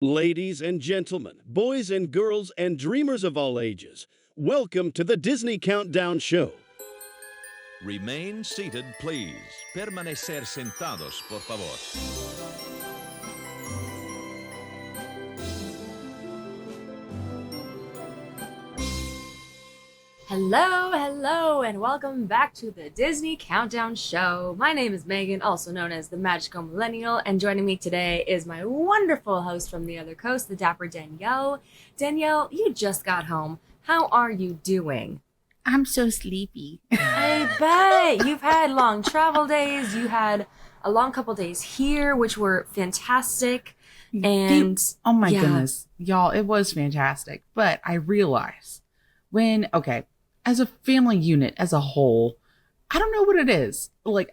Ladies and gentlemen, boys and girls, and dreamers of all ages, welcome to the Disney Countdown Show. Remain seated, please. Permanecer sentados, por favor. Hello, and welcome back to the Disney Countdown Show. My name is Megan, also known as the Magical Millennial, and joining me today is my wonderful host from the other coast, the Dapper Danielle. Danielle, you just got home. How are you doing? I'm so sleepy. I bet. You've had long travel days. You had a long couple days here, which were fantastic. And oh my goodness, y'all, it was fantastic. But I realize as a family unit, as a whole, I don't know what it is. Like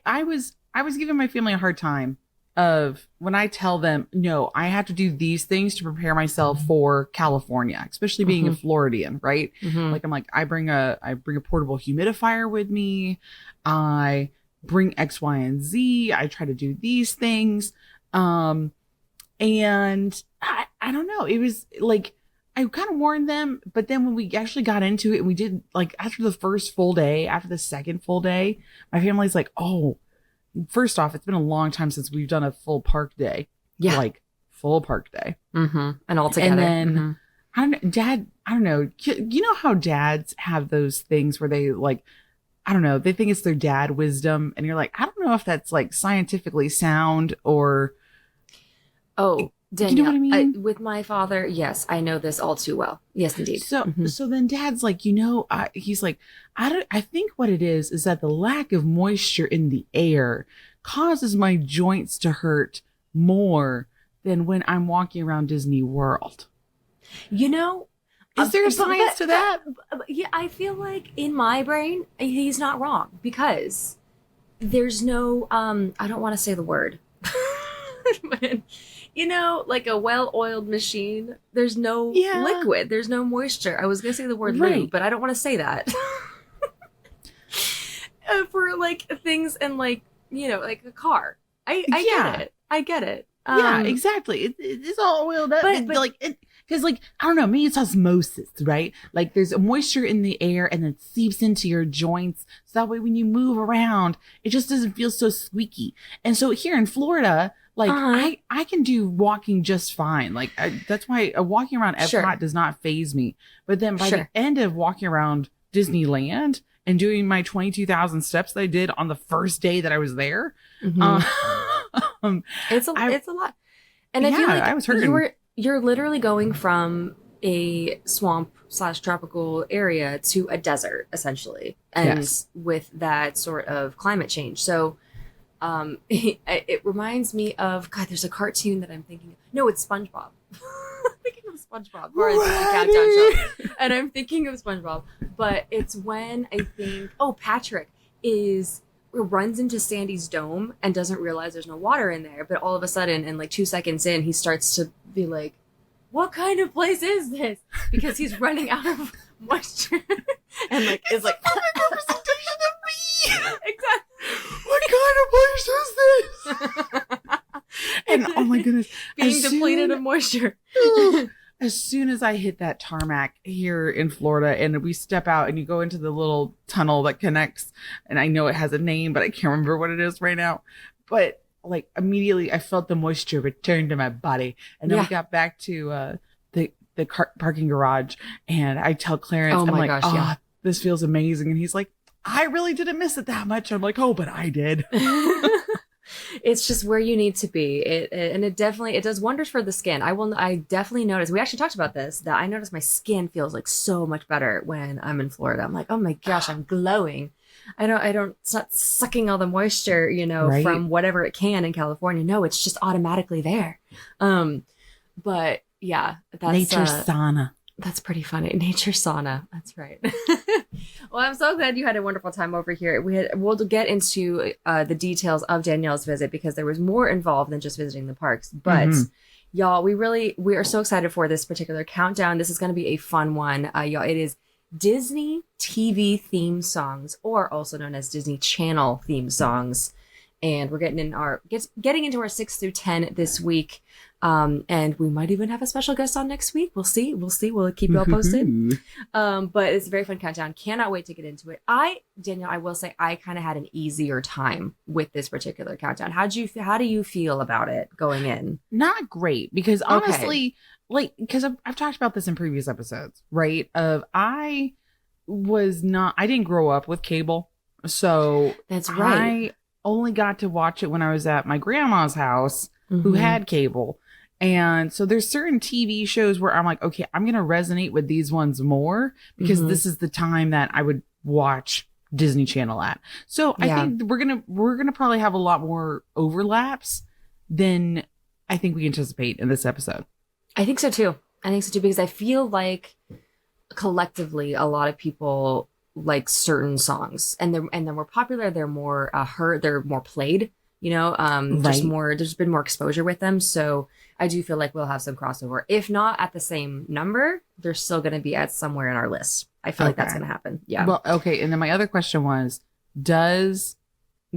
I was giving my family a hard time of when I tell them, no, I have to do these things to prepare myself for California, especially being a Floridian, right? Like I'm like, I bring a portable humidifier with me. I bring X, Y, and Z. I try to do these things. And I don't know. It was like, I kind of warned them, but then when we actually got into it, we did like after the first full day, after the second full day, my family's like, oh, first off, it's been a long time since we've done a full park day. Yeah. Like full park day. And all together. And then I don't know. You know how dads have those things where they like, I don't know, they think it's their dad wisdom. And you're like, I don't know if that's like scientifically sound or. Oh, Danielle, you know what I mean? With my father, yes, I know this all too well. Yes, indeed. So then Dad's like, he's like, I think what it is that the lack of moisture in the air causes my joints to hurt more than when I'm walking around Disney World. You know, is there science to that? Yeah, I feel like in my brain, he's not wrong because there's no, I don't want to say the word. You know, like a well-oiled machine, there's no liquid, there's no moisture. I was going to say the word lube, but I don't want to say that. For like things and like, you know, like a car. I get it. Yeah, exactly. It's all oiled up. But like, because like, I don't know, maybe it's osmosis, right? Like there's moisture in the air and it seeps into your joints. So that way when you move around, it just doesn't feel so squeaky. And so here in Florida, like I can do walking just fine. Like that's why walking around Epcot does not faze me. But then by the end of walking around Disneyland and doing my 22,000 steps that I did on the first day that I was there, it's a lot. And I feel like I was hurting. You're literally going from a swamp/tropical area to a desert, essentially, and with that sort of climate change. So. It reminds me of there's a cartoon that I'm thinking of. No, it's SpongeBob. I'm thinking of SpongeBob. And I'm thinking of SpongeBob. But it's when I think Patrick runs into Sandy's dome and doesn't realize there's no water in there, but all of a sudden, and like 2 seconds in, he starts to be like, what kind of place is this? Because he's running out of moisture. And like is like representation of me. Exactly. What kind of place is this? And oh my goodness, being depleted of moisture. As soon as I hit that tarmac here in Florida and we step out and you go into the little tunnel that connects, and I know it has a name, but I can't remember what it is right now. But like immediately I felt the moisture return to my body. And then we got back to the parking garage and I tell Clarence, I'm like, this feels amazing. And he's like, I really didn't miss it that much. I'm like, oh, but I did. It's just where you need to be. It does wonders for the skin. I definitely notice. We actually talked about this, that I notice my skin feels like so much better when I'm in Florida. I'm like, oh my gosh, I'm glowing. It's not sucking all the moisture, from whatever it can in California. No, it's just automatically there. But yeah, that's nature sauna. That's pretty funny. Nature sauna. That's right. Well, I'm so glad you had a wonderful time over here. We'll get into the details of Danielle's visit because there was more involved than just visiting the parks. But y'all, we are so excited for this particular countdown. This is going to be a fun one. Y'all, it is Disney TV theme songs, or also known as Disney Channel theme songs. And we're getting into our 6 through 10 this week. And we might even have a special guest on next week. We'll see. We'll keep you all posted. But it's a very fun countdown. Cannot wait to get into it. Danielle, I will say I kind of had an easier time with this particular countdown. How do you feel about it going in? Not great, because honestly, because I've talked about this in previous episodes, right? I didn't grow up with cable. So that's right. I only got to watch it when I was at my grandma's house, who had cable. And so there's certain TV shows where I'm like, okay, I'm going to resonate with these ones more because this is the time that I would watch Disney Channel at. So I think we're going to probably have a lot more overlaps than I think we anticipate in this episode. I think so too. Because I feel like collectively a lot of people like certain songs and they're more popular. They're more heard. They're more played. There's been more exposure with them. So I do feel like we'll have some crossover. If not at the same number, they're still going to be at somewhere in our list. I feel like that's going to happen. Yeah. Well, okay. And then my other question was, does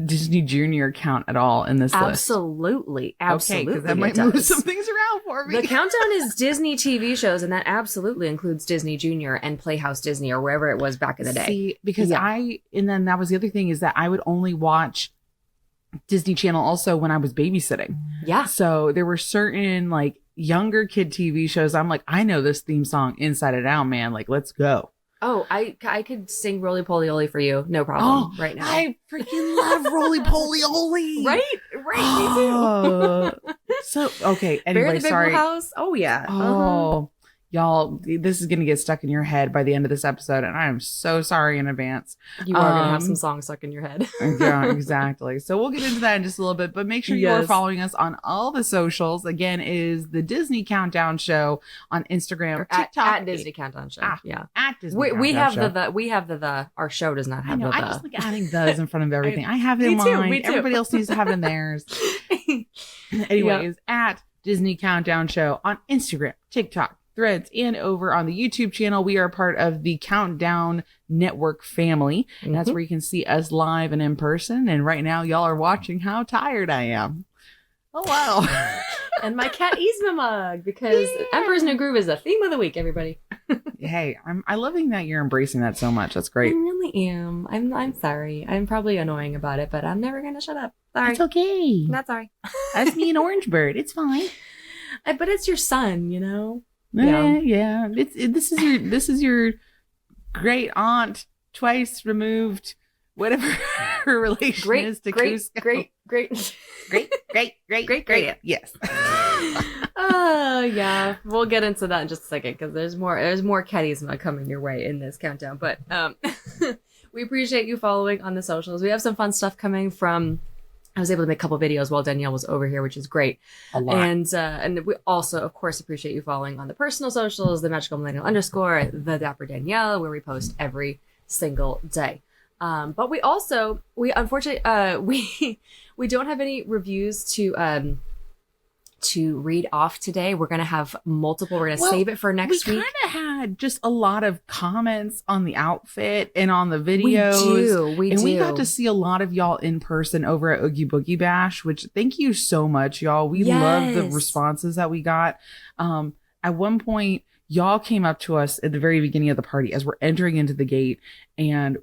Disney Junior count at all in this list? Absolutely. Okay, because that might move some things around for me. The countdown is Disney TV shows, and that absolutely includes Disney Junior and Playhouse Disney or wherever it was back in the day. See, because and then that was the other thing is that I would only watch Disney Channel also when I was babysitting. Yeah. So there were certain like younger kid TV shows. I'm like, I know this theme song inside and out, man. Like, let's go. Oh, I could sing Roly Poly Oly for you. No problem. Right now. I freaking love Roly Poly Oly. Right. Me too. So, okay. Anyway, Bear the Big sorry. Blue House. Oh, yeah. Y'all, this is going to get stuck in your head by the end of this episode, and I am so sorry in advance. You are going to have some songs stuck in your head. Yeah, exactly. So we'll get into that in just a little bit, but make sure you are following us on all the socials. Again, is the Disney Countdown Show on Instagram, or TikTok. At Disney Countdown Show. Yeah. At Disney we have show. We have the, our show does not have I just like adding those in front of everything. I have it in mine. Me too. Everybody else needs to have it in theirs. Anyways, at Disney Countdown Show on Instagram, TikTok, Threads, and over on the YouTube channel. We are part of the Countdown Network family. And that's where you can see us live and in person. And right now, y'all are watching how tired I am. Oh, wow. And my cat Yzma mug, because Emperor's New Groove is the theme of the week, everybody. Hey, I'm loving that you're embracing that so much. That's great. I really am. I'm sorry. I'm probably annoying about it, but I'm never going to shut up. Sorry. It's okay. That's all right. That's me and Orange Bird. It's fine. But it's your son, you know? Yeah. This is your great aunt, twice removed, whatever her relation is to Cusco. Great. Yes. Oh yeah, we'll get into that in just a second because there's more cat Yzma coming your way in this countdown. But we appreciate you following on the socials. We have some fun stuff coming from. I was able to make a couple videos while Danielle was over here, which is great. A lot. And we also, of course, appreciate you following on the personal socials, the magical millennial _ the Dapper Danielle, where we post every single day. But we also, unfortunately, we don't have any reviews to read off today. We're going to have multiple. We're going to save it for next week. We kind of had just a lot of comments on the outfit and on the videos. We do. We got to see a lot of y'all in person over at Oogie Boogie Bash, which thank you so much, y'all. We love the responses that we got. At one point, y'all came up to us at the very beginning of the party as we're entering into the gate, and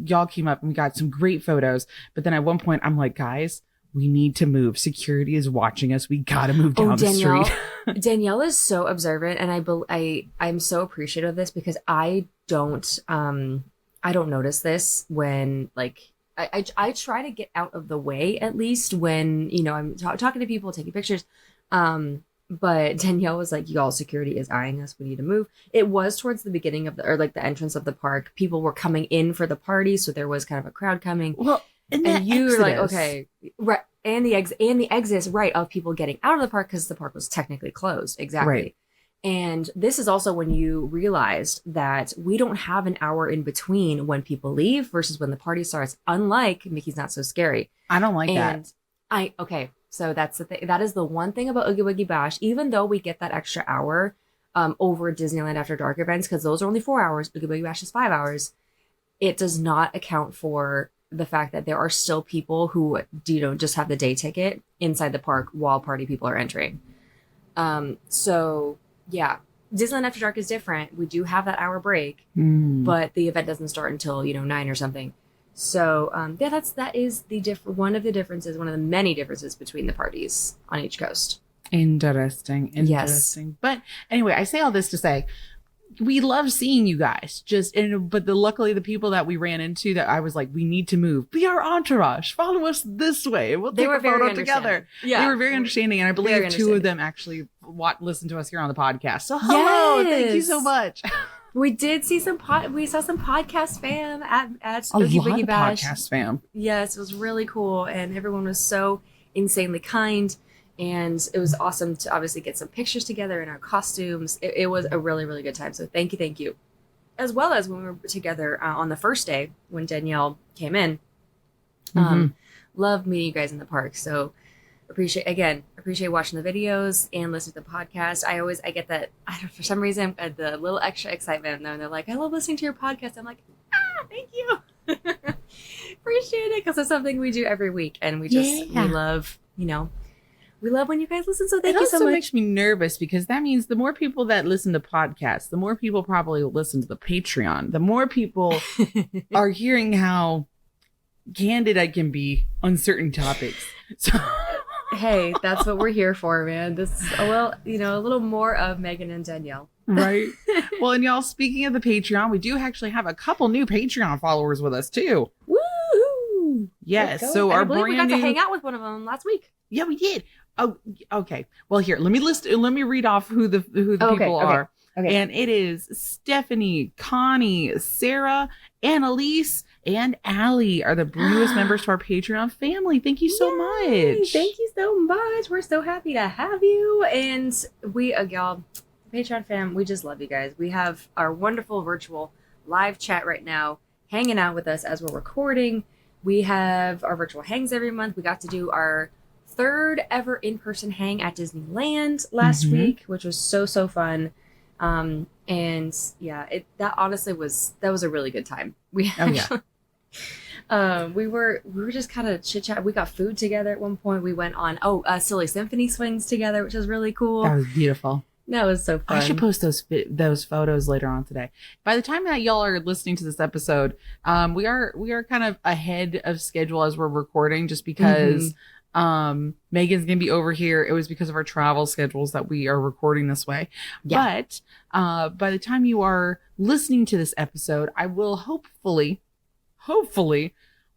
y'all came up and we got some great photos. But then at one point, I'm like, guys, we need to move. Security is watching us. We got to move down the street. Danielle is so observant, and I'm so appreciative of this because I don't notice this when I try to get out of the way at least when I'm talking to people, taking pictures. But Danielle was like, y'all, security is eyeing us. We need to move. It was towards the beginning of the entrance of the park. People were coming in for the party, so there was kind of a crowd coming. Well. And you were like, okay, right. And the exits, right, of people getting out of the park because the park was technically closed. Exactly. Right. And this is also when you realized that we don't have an hour in between when people leave versus when the party starts, unlike Mickey's Not So Scary. I don't like that. So that's the thing. That is the one thing about Oogie Boogie Bash, even though we get that extra hour over Disneyland After Dark events, because those are only 4 hours, Oogie Boogie Bash is 5 hours, it does not account for the fact that there are still people who just have the day ticket inside the park while party people are entering. So yeah, Disneyland After Dark is different. We do have that hour break, but the event doesn't start until 9 or something. So yeah, that is one of the differences, one of the many differences between the parties on each coast. Interesting. Yes. But anyway, I say all this to say we love seeing you guys. Luckily the people that we ran into that I was like, we need to move. Be our entourage. Follow us this way. We'll take a photo together. Yeah. They were very understanding, and I believe two of them actually listen to us here on the podcast. So hello, thank you so much. We did see we saw some podcast fam at Spooky Boogie Bash. Podcast fam. Yes, it was really cool, and everyone was so insanely kind, and it was awesome to obviously get some pictures together in our costumes. It was a really, really good time. So thank you. As well as when we were together on the first day when Danielle came in. Loved meeting you guys in the park. So appreciate watching the videos and listening to the podcast. I get that, for some reason, the little extra excitement, and they're like, I love listening to your podcast. I'm like, thank you. Appreciate it, because it's something we do every week, and we love, we love when you guys listen. So thank you so much. It also makes me nervous, because that means the more people that listen to podcasts, the more people probably will listen to the Patreon. The more people are hearing how candid I can be on certain topics. So hey, that's what we're here for, man. This is a little more of Megan and Danielle. Right. Well, and y'all, speaking of the Patreon, we do actually have a couple new Patreon followers with us too. Woo! Yes. So I believe we got to hang out with one of them last week. Yeah, we did. Oh, okay. Well, here, let me read off who the people are. Okay. And it is Stephanie, Connie, Sarah, Annalise, and Allie are the newest members to our Patreon family. Thank you so much. Thank you so much. We're so happy to have you. And we, y'all, Patreon fam, we just love you guys. We have our wonderful virtual live chat right now, hanging out with us as we're recording. We have our virtual hangs every month. We got to do our third ever in-person hang at Disneyland last week, which was so fun. And yeah, that honestly was a really good time. We were just kind of chit chat. We got food together at one point. We went on silly symphony swings together, which was really cool. That was beautiful. That was so fun. I should post those photos later on today. By the time that y'all are listening to this episode, we are kind of ahead of schedule as we're recording, just because Megan's gonna be over here. It was because of our travel schedules that we are recording this way. Yeah. But by the time you are listening to this episode, I will hopefully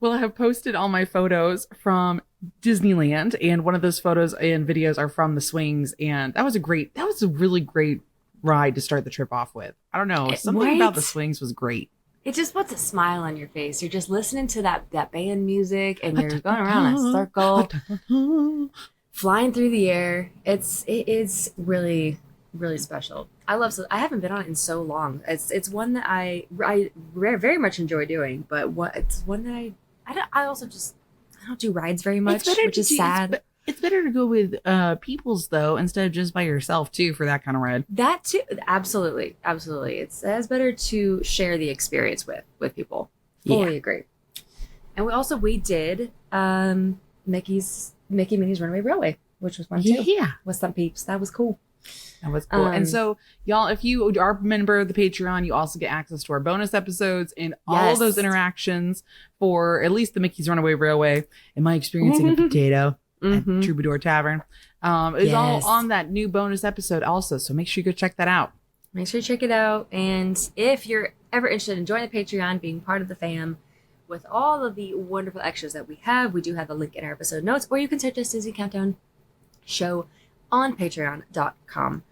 will have posted all my photos from Disneyland, and one of those photos and videos are from the swings, and that was a really great ride to start the trip off with. I don't know, something about the swings was great. It just puts a smile on your face. You're just listening to that band music, and you're going around in a circle, flying through the air. It is really, really special. I haven't been on it in so long. It's one that I very much enjoy doing, but it's one that I don't do rides very much, which is sad. It's better to go with peoples though, instead of just by yourself too, for that kind of ride. That too, absolutely. It's better to share the experience with people. Fully agree. And we did Mickey Minnie's Runaway Railway, which was fun too. Yeah, with some peeps. That was cool. That was cool. And so, y'all, if you are a member of the Patreon, you also get access to our bonus episodes and all of those interactions for at least the Mickey's Runaway Railway and my experiencing a potato at Troubadour Tavern. Is all on that new bonus episode also. So make sure you go check that out. Make sure you check it out. And if you're ever interested in joining the Patreon, being part of the fam, with all of the wonderful extras that we do have the link in our episode notes, or you can search us Disney Countdown Show on patreon.com.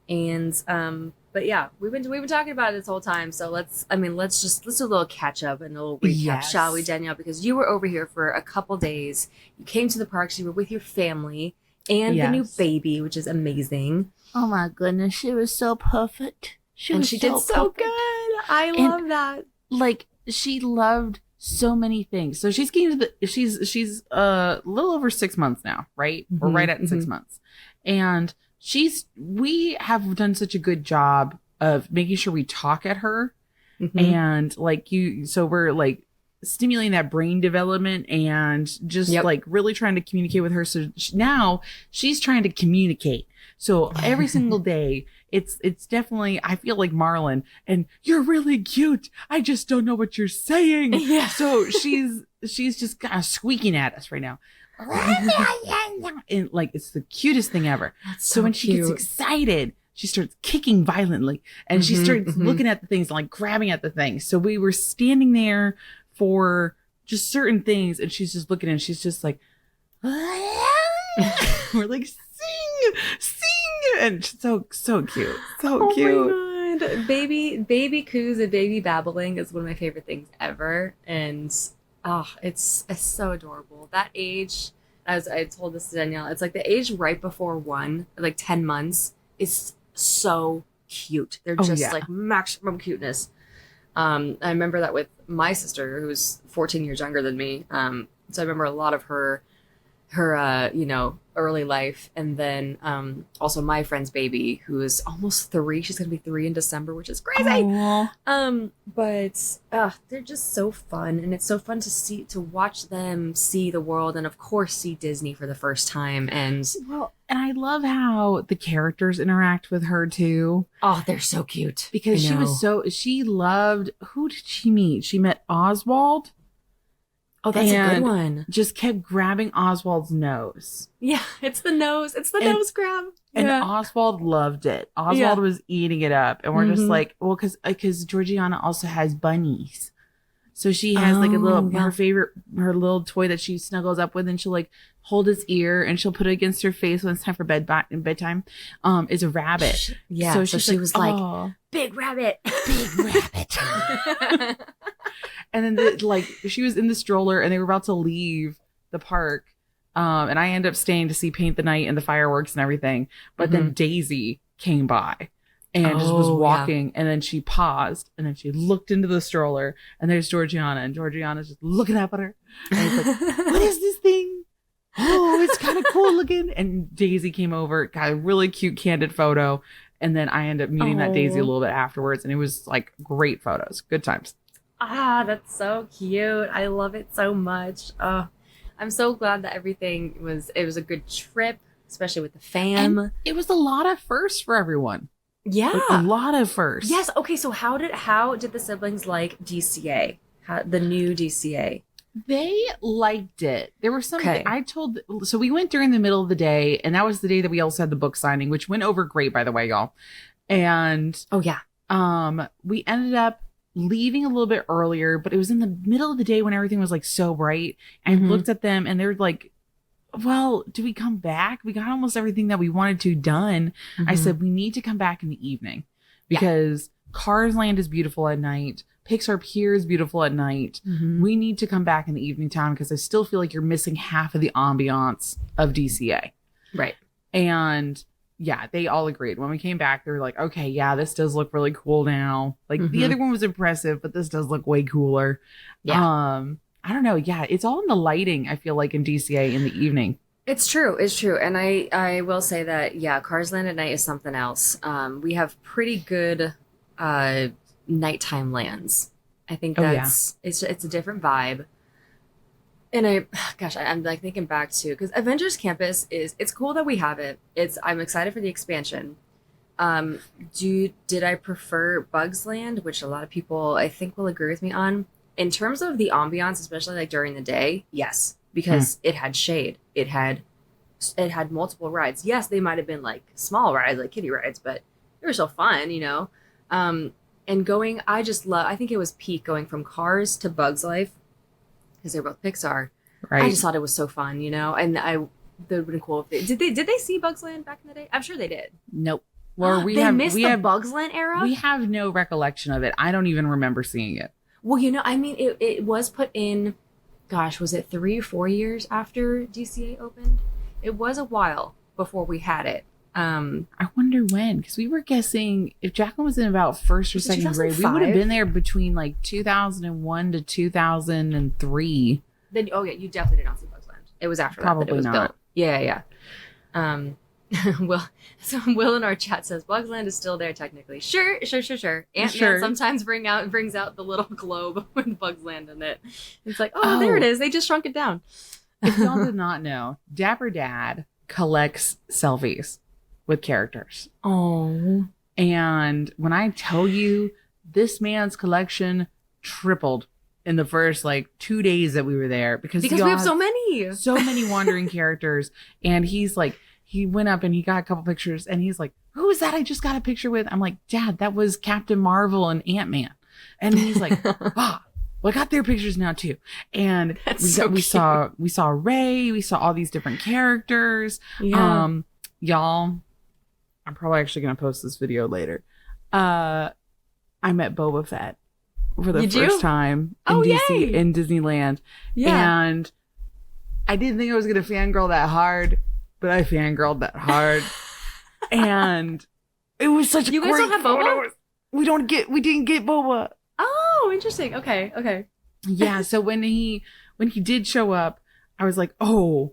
And but yeah, we've been talking about it this whole time, so let's do a little catch up and a little recap, shall we, Danielle? Because you were over here for a couple days. You came to the parks, you were with your family and the new baby, which is amazing. Oh my goodness, she was so perfect. She did so good. I love that. Like, she loved so many things. So she's getting to she's a little over 6 months now, right? We're right at 6 months. And we have done such a good job of making sure we talk at her and so we're like stimulating that brain development and just like really trying to communicate with her. So now she's trying to communicate. So every single day, it's definitely, I feel like Marlon, and you're really cute. I just don't know what you're saying. Yeah. So she's just kind of squeaking at us right now. And like, it's the cutest thing ever. That's So when she gets cute. excited, she starts kicking violently, and she starts looking at the things and like grabbing at the things. So we were standing there for just certain things, and she's just looking, and she's just like, we're like, sing, and so cute, so cute. Oh my god, baby coos and baby babbling is one of my favorite things ever, and it's so adorable. That age, as I told this to Danielle, it's like the age right before 1, like 10 months, is so cute. They're just like maximum cuteness. I remember that with my sister, who's 14 years younger than me. So I remember a lot of her early life, and then also my friend's baby, who is almost 3. She's gonna be 3 in December, which is crazy. Aww. But they're just so fun, and it's so fun to watch them see the world, and of course see Disney for the first time. And And I love how the characters interact with her too, they're so cute because she loved, who did she meet? She met Oswald. Oh, that's a good and one. Just kept grabbing Oswald's nose. Yeah, it's the nose. It's the nose grab. And Yeah. Oswald loved it. Oswald was eating it up. And we're just like, well, because Georgiana also has bunnies. So she has like a little, her little toy that she snuggles up with, and she'll like hold his ear, and she'll put it against her face when it's time for bedtime. Is a rabbit. Yeah. So she was like, big rabbit. Big rabbit. And then she was in the stroller, and they were about to leave the park. And I ended up staying to see Paint the Night and the fireworks and everything. But then Daisy came by and just was walking. And then she paused, and then she looked into the stroller, and there's Georgiana, and Georgiana's just looking up at her. And it's like, what is this thing? Oh, it's kind of cool looking. And Daisy came over, got a really cute candid photo. And then I ended up meeting that Daisy a little bit afterwards. And it was like great photos. Good times. That's so cute. I love it so much. I'm so glad that it was a good trip, especially with the fam. And it was a lot of firsts for everyone. Yeah. Like, a lot of firsts. Yes. Okay. So how did the siblings like DCA? The new DCA? They liked it. There were some, so we went during the middle of the day, and that was the day that we also had the book signing, which went over great, by the way, y'all. And we ended up leaving a little bit earlier, but it was in the middle of the day when everything was like so bright. And I looked at them, and they were like, well, do we come back? We got almost everything that we wanted to done. I said, we need to come back in the evening, because Cars Land is beautiful at night. Pixar Pier is beautiful at night. We need to come back in the evening time, because I still feel like you're missing half of the ambiance of DCA. Right. And yeah, they all agreed. When we came back, they were like, okay, yeah, this does look really cool now. Like the other one was impressive, but this does look way cooler. Yeah. I don't know. Yeah, it's all in the lighting, I feel like, in DCA in the evening. It's true. And I will say that, Cars Land at night is something else. We have pretty good nighttime lands. I think it's a different vibe. And I'm like thinking back to, because Avengers Campus it's cool that we have it. I'm excited for the expansion. Did I prefer Bugs Land, which a lot of people I think will agree with me on? In terms of the ambiance, especially like during the day, yes, because it had shade. It had multiple rides. Yes, they might have been like small rides, like kiddie rides, but they were still fun, and going, I think it was peak going from Cars to Bugs Life, because they're both Pixar. Right. I just thought it was so fun, and that would have been cool if did they see Bugs Land back in the day? I'm sure they did. Nope. Well, they missed the Bugs Land era? We have no recollection of it. I don't even remember seeing it. Well, it was put in, gosh, was it 3 or 4 years after DCA opened? It was a while before we had it. I wonder when, because we were guessing if Jacqueline was in about first or second grade, we would have been there between like 2001 to 2003. Then, you definitely did not see Bugs Land. It was after that it was built. Yeah. Will in our chat says Bugs Land is still there technically. Sure. Ant-Man sometimes brings out the little globe with Bugs Land in it. It's like, there it is. They just shrunk it down. If y'all did not know, Dapper Dad collects selfies. with characters. Oh. And when I tell you, this man's collection tripled in the first like 2 days that we were there because we have so many wandering characters. And he's like, he went up and he got a couple pictures and he's like, who is that I just got a picture with? I'm like, Dad, that was Captain Marvel and Ant-Man. And he's like, well, I got their pictures now too. And we saw Ray, we saw all these different characters. Yeah. Y'all, I'm probably actually going to post this video later. I met Boba Fett for the first time in in Disneyland. Yeah. And I didn't think I was going to fangirl that hard, but I fangirled that hard. And it was such a You guys great don't have Boba? We didn't get Boba. Oh, interesting. Okay. Yeah, so when he did show up, I was like, "Oh,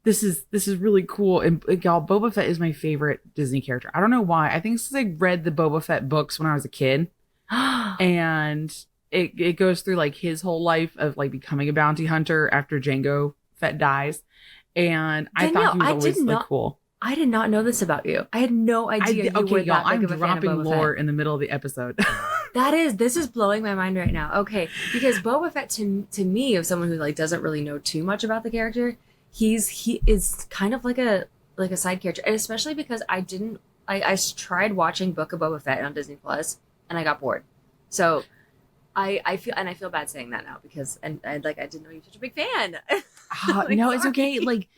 this is really cool." And y'all, Boba Fett is my favorite Disney character. I don't know why. I think since I read the Boba Fett books when I was a kid, and it goes through like his whole life of like becoming a bounty hunter after Jango Fett dies, and Danielle, I thought he was always like cool. I did not know this about you. I had no idea. Okay, y'all, I'm dropping lore in the middle of the episode. This is blowing my mind right now. Okay, because Boba Fett to me, of someone who like doesn't really know too much about the character, he is kind of like a side character, and especially because I tried watching Book of Boba Fett on Disney Plus and I got bored. So I feel bad saying that now because I didn't know you were such a big fan. Like, no, it's okay. Like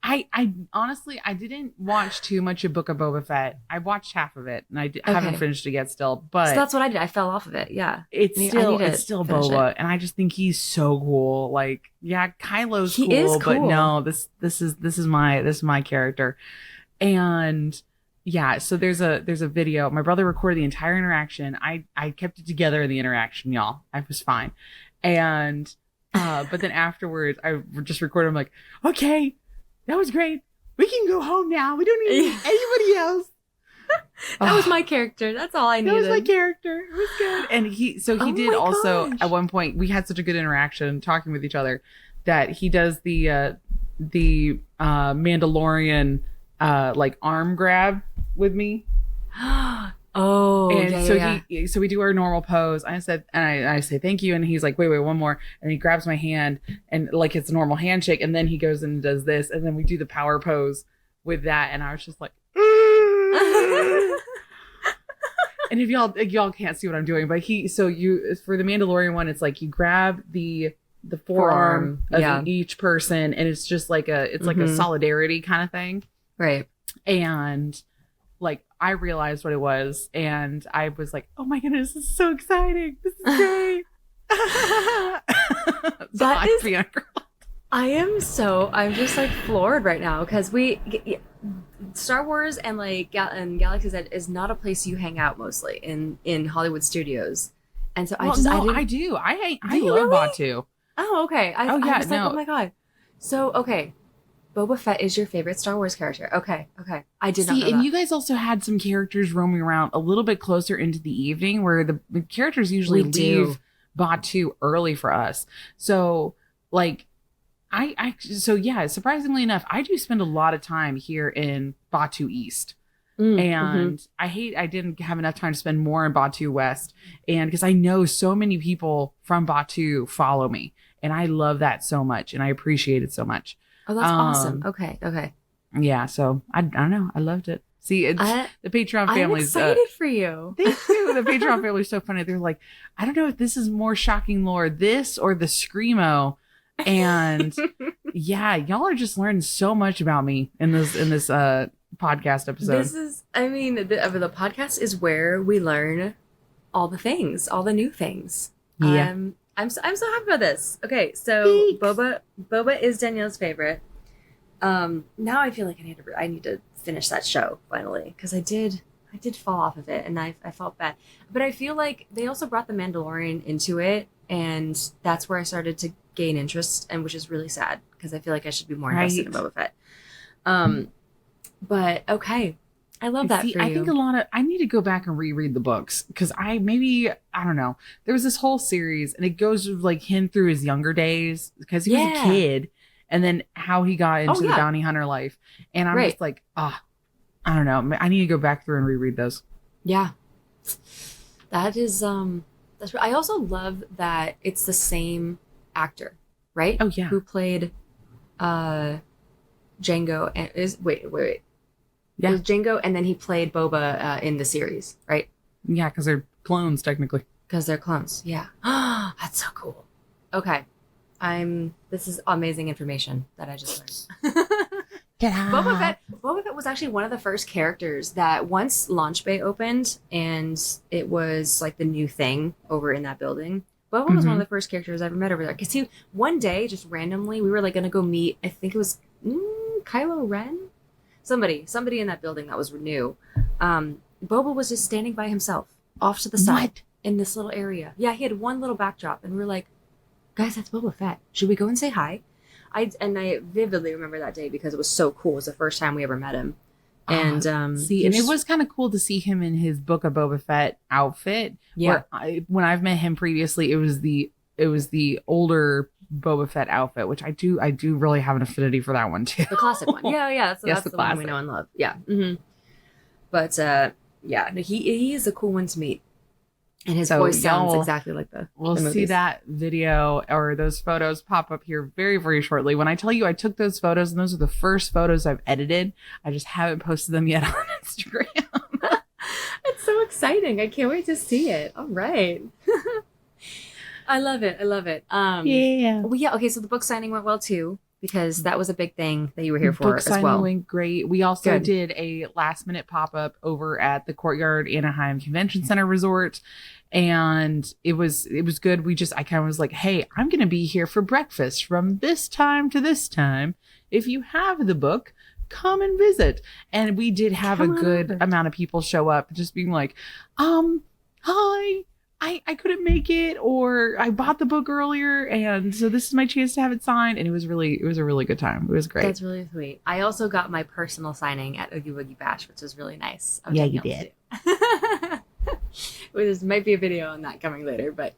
I honestly, I didn't watch too much of Book of Boba Fett. I watched half of it and I haven't finished it yet still, but so that's what I did. I fell off of it. Yeah. It's still Boba. And I just think he's so cool. Like, yeah, Kylo's cool, but no, this is my character. And yeah, so there's a video. My brother recorded the entire interaction. I kept it together in the interaction, y'all. I was fine. And but then afterwards I just recorded, I'm like, okay, that was great. We can go home now. We don't need anybody else. That was my character. That's all I needed. That was my character. It was good. And he did also at one point, we had such a good interaction talking with each other that he does the Mandalorian like arm grab with me. Oh, and so we do our normal pose. I say thank you, and he's like, wait, one more, and he grabs my hand, and like it's a normal handshake, and then he goes and does this, and then we do the power pose with that, and I was just like, and if y'all can't see what I'm doing, but for the Mandalorian one, it's like you grab the forearm of each person, and it's just like like a solidarity kind of thing, right? And like I realized what it was, and I was like, "Oh my goodness, this is so exciting! This is great!" I'm just like floored right now because Star Wars and like Galaxy's Edge is not a place you hang out mostly in Hollywood studios, and so I do. I love Batu. Oh, okay. I was like, oh my god. So okay. Boba Fett is your favorite Star Wars character. Okay. I did not know and that. you guys also had some characters roaming around a little bit closer into the evening where the characters usually leave Batu early for us. So like surprisingly enough, I do spend a lot of time here in Batu East. And I didn't have enough time to spend more in Batu West. And because I know so many people from Batu follow me, and I love that so much, and I appreciate it so much. Oh, that's awesome. Okay. Yeah, so I don't know. I loved it. See, the Patreon family. I'm excited for you. They too. The Patreon family is so funny. They're like, I don't know if this is more shocking lore, this or the Screamo. And yeah, y'all are just learning so much about me in this podcast episode. The podcast is where we learn all the things, all the new things. Yeah. I'm so happy about this. Okay, so Boba is Danielle's favorite. Now I feel like I need to finish that show finally because I did fall off of it and I felt bad. But I feel like they also brought the Mandalorian into it, and that's where I started to gain interest, and which is really sad because I feel like I should be more invested in Boba Fett. But okay. I love that for you. I think I need to go back and reread the books because I don't know. There was this whole series and it goes like him through his younger days because he was a kid, and then how he got into the bounty hunter life. And I'm just like, I don't know. I need to go back through and reread those. Yeah. That is I also love that it's the same actor, right? Oh yeah. Who played Django and wait. Yeah. It was Django, and then he played Boba in the series, right? Yeah, because they're clones technically. Because they're clones. Yeah. That's so cool. Okay. This is amazing information that I just learned. Boba Fett was actually one of the first characters that once Launch Bay opened and it was like the new thing over in that building. Boba was one of the first characters I ever met over there. Because one day, just randomly, we were like going to go meet, I think it was Kylo Ren? Somebody in that building that was new. Boba was just standing by himself off to the side in this little area. Yeah, he had one little backdrop and we were like, guys, that's Boba Fett. Should we go and say hi? I vividly remember that day because it was so cool. It was the first time we ever met him. And and it was kind of cool to see him in his Book of Boba Fett outfit. Yeah. When I've met him previously, it was the older Boba Fett outfit, which I do really have an affinity for that one too. The classic one. Yeah. That's the one we know and love. Yeah. Mm-hmm. But yeah, he is a cool one to meet. And his voice sounds exactly like the movies. See that video or those photos pop up here very, very shortly. When I tell you I took those photos, and those are the first photos I've edited, I just haven't posted them yet on Instagram. It's so exciting. I can't wait to see it. All right. I love it. Yeah. Well, yeah. Okay. So the book signing went well too, because that was a big thing that you were here for book as signing well. Went great. We also did a last minute pop up over at the Courtyard Anaheim Convention Center Resort. And it was good. I kind of was like, hey, I'm going to be here for breakfast from this time to this time. If you have the book, come and visit. And we did have a good amount of people show up just being like, hi, I couldn't make it, or I bought the book earlier. And so this is my chance to have it signed. And it was a really good time. It was great. That's really sweet. I also got my personal signing at Oogie Woogie Bash, which was really nice. Yeah, you did. There might be a video on that coming later, but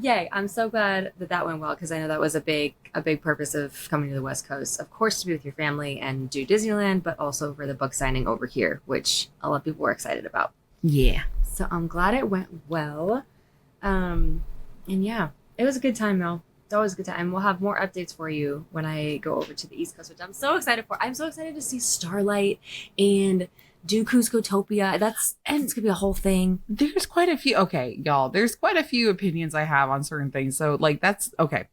yay, I'm so glad that went well, because I know that was a big purpose of coming to the West Coast, of course, to be with your family and do Disneyland, but also for the book signing over here, which a lot of people were excited about. Yeah. So I'm glad it went well. And yeah, it was a good time, Mel. It's always a good time. We'll have more updates for you when I go over to the East Coast, which I'm so excited for. I'm so excited to see Starlight and do Cuscotopia. It's gonna be a whole thing. There's quite a few. Okay, y'all. There's quite a few opinions I have on certain things. So like that's okay.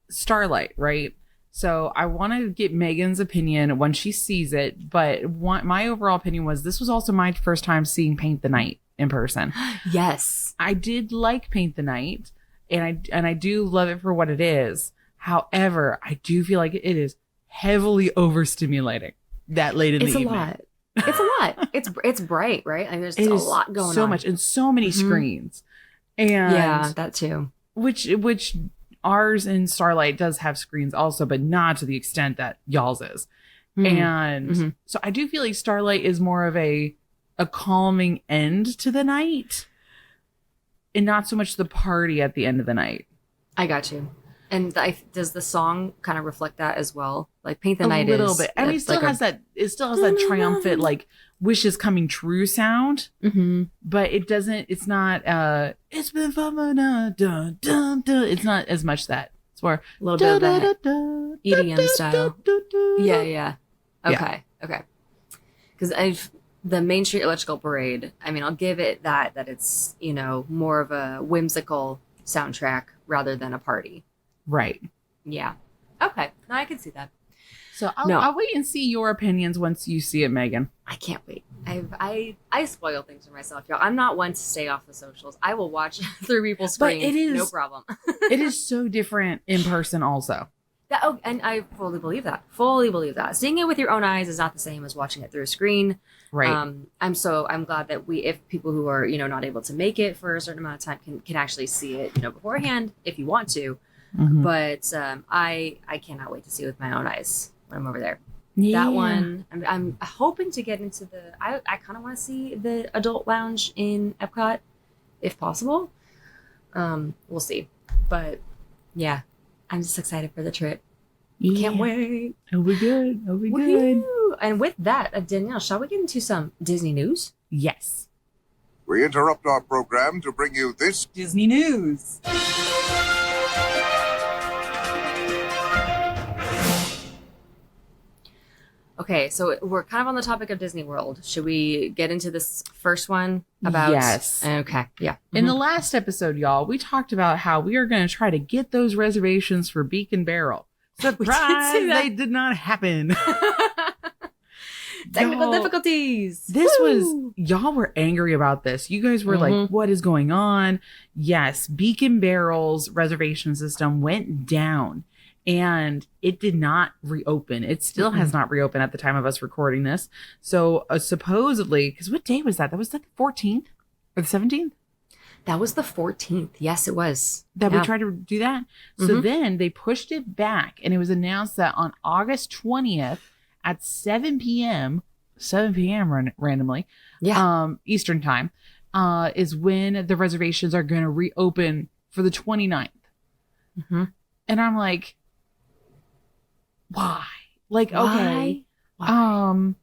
Starlight, right? So I want to get Megan's opinion when she sees it. But my overall opinion was this was also my first time seeing Paint the Night in person. Yes, I did like Paint the Night, and I do love it for what it is. However, I do feel like it is heavily overstimulating that late in the evening. It's a lot. It's a lot. It's bright, right? Like there's a lot going on. So much and so many screens. And yeah, that too. Which ours in Starlight does have screens also, but not to the extent that y'all's is. And so I do feel like Starlight is more of a calming end to the night, and not so much the party at the end of the night. I got you. And does the song kind of reflect that as well? Like Paint the Night a little bit. I mean, it still has that triumphant, like wishes coming true sound. But it doesn't. It's not. It's been fun. Dun, dun, dun. It's not as much that. It's more a little bit of that EDM style. Yeah. Okay. Because the Main Street Electrical Parade. I mean, I'll give it that it's more of a whimsical soundtrack rather than a party. Right. Yeah. Okay. No, I can see that. So I'll wait and see your opinions once you see it, Megan. I can't wait. I spoil things for myself, y'all. I'm not one to stay off the socials. I will watch through people's screens. No problem. It is so different in person also. And I fully believe that. Seeing it with your own eyes is not the same as watching it through a screen. Right. I'm glad that if people who are, not able to make it for a certain amount of time can actually see it, beforehand if you want to. But I cannot wait to see it with my own eyes when I'm over there. Yeah. That one, I'm hoping to get into I kind of want to see the adult lounge in Epcot, if possible. We'll see. But yeah, I'm just excited for the trip. Yeah. Can't wait. It'll be good. and with that, Danielle, shall we get into some Disney news? Yes. We interrupt our program to bring you this Disney news. Okay, so we're kind of on the topic of Disney World. Should we get into this first one about? Yes. Okay. Yeah. In the last episode, y'all, we talked about how we are going to try to get those reservations for Beacon Barrel. Surprise! They did not happen. Technical difficulties. This was, y'all were angry about this. You guys were like, what is going on? Yes, Beacon Barrel's reservation system went down and it did not reopen. It still has not reopened at the time of us recording this. So supposedly, because what day was that? That was like the 14th or the 17th? That was the 14th. Yes, it was. That we tried to do that. So then they pushed it back and it was announced that on August 20th at 7 p.m. Randomly, Eastern time, is when the reservations are going to reopen for the 29th. And I'm like, why? Like, okay. Why?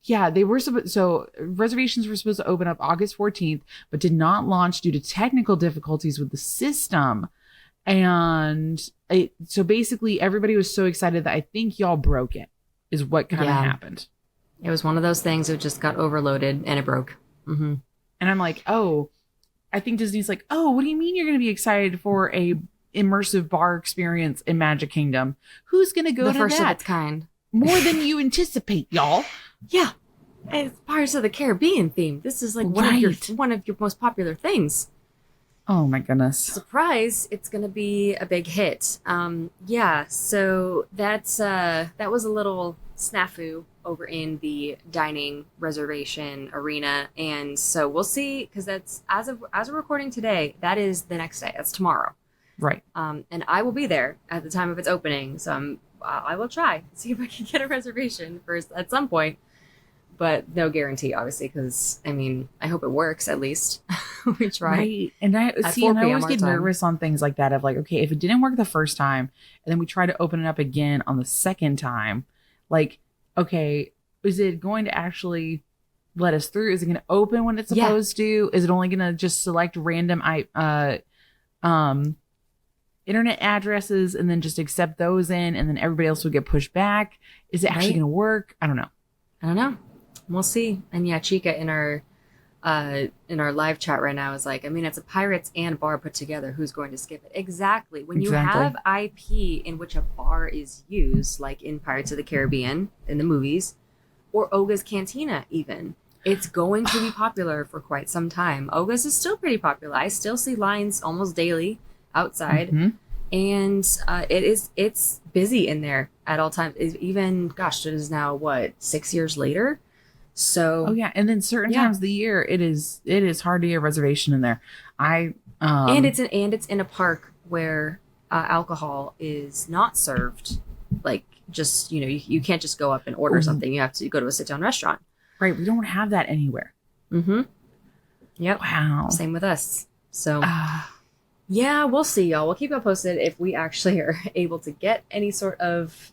Yeah, they were so reservations were supposed to open up August 14th, but did not launch due to technical difficulties with the system. And so basically everybody was so excited that I think y'all broke it, is what kind of happened. It was one of those things that just got overloaded and it broke. And I'm like, oh, I think Disney's like, oh, what do you mean you're going to be excited for a immersive bar experience in Magic Kingdom? Who's going to go to the first that? of its kind. More than you anticipate, y'all. Yeah. It's Pirates of the Caribbean theme. This is like one of your most popular things. Oh my goodness. Surprise, it's going to be a big hit. So that was a little snafu over in the dining reservation arena. And so we'll see, because that's as we're recording today, that is the next day. That's tomorrow. Right. And I will be there at the time of its opening. So I will try, see if I can get a reservation first at some point. But no guarantee, obviously, because, I mean, I hope it works at least. We try. Right. And I always get nervous on things like that of like, okay, if it didn't work the first time and then we try to open it up again on the second time, like, okay, is it going to actually let us through? Is it going to open when it's supposed to? Is it only going to just select random internet addresses and then just accept those in and then everybody else will get pushed back? Is it actually going to work? I don't know. We'll see. And yeah, Chica in our live chat right now is like, I mean, it's a pirates and bar put together. Who's going to skip it? Exactly. When you have IP in which a bar is used, like in Pirates of the Caribbean in the movies, or Oga's Cantina even, it's going to be popular for quite some time. Oga's is still pretty popular. I still see lines almost daily outside. And it's busy in there at all times. Even, gosh, it is now what, 6 years later? So and then certain times of the year it is hard to get a reservation in there. And it's in a park where alcohol is not served. Like, just, you can't just go up and order something. You have to go to a sit down restaurant. Right. We don't have that anywhere. Yep. Wow. Same with us. So yeah, we'll see, y'all. We'll keep you posted if we actually are able to get any sort of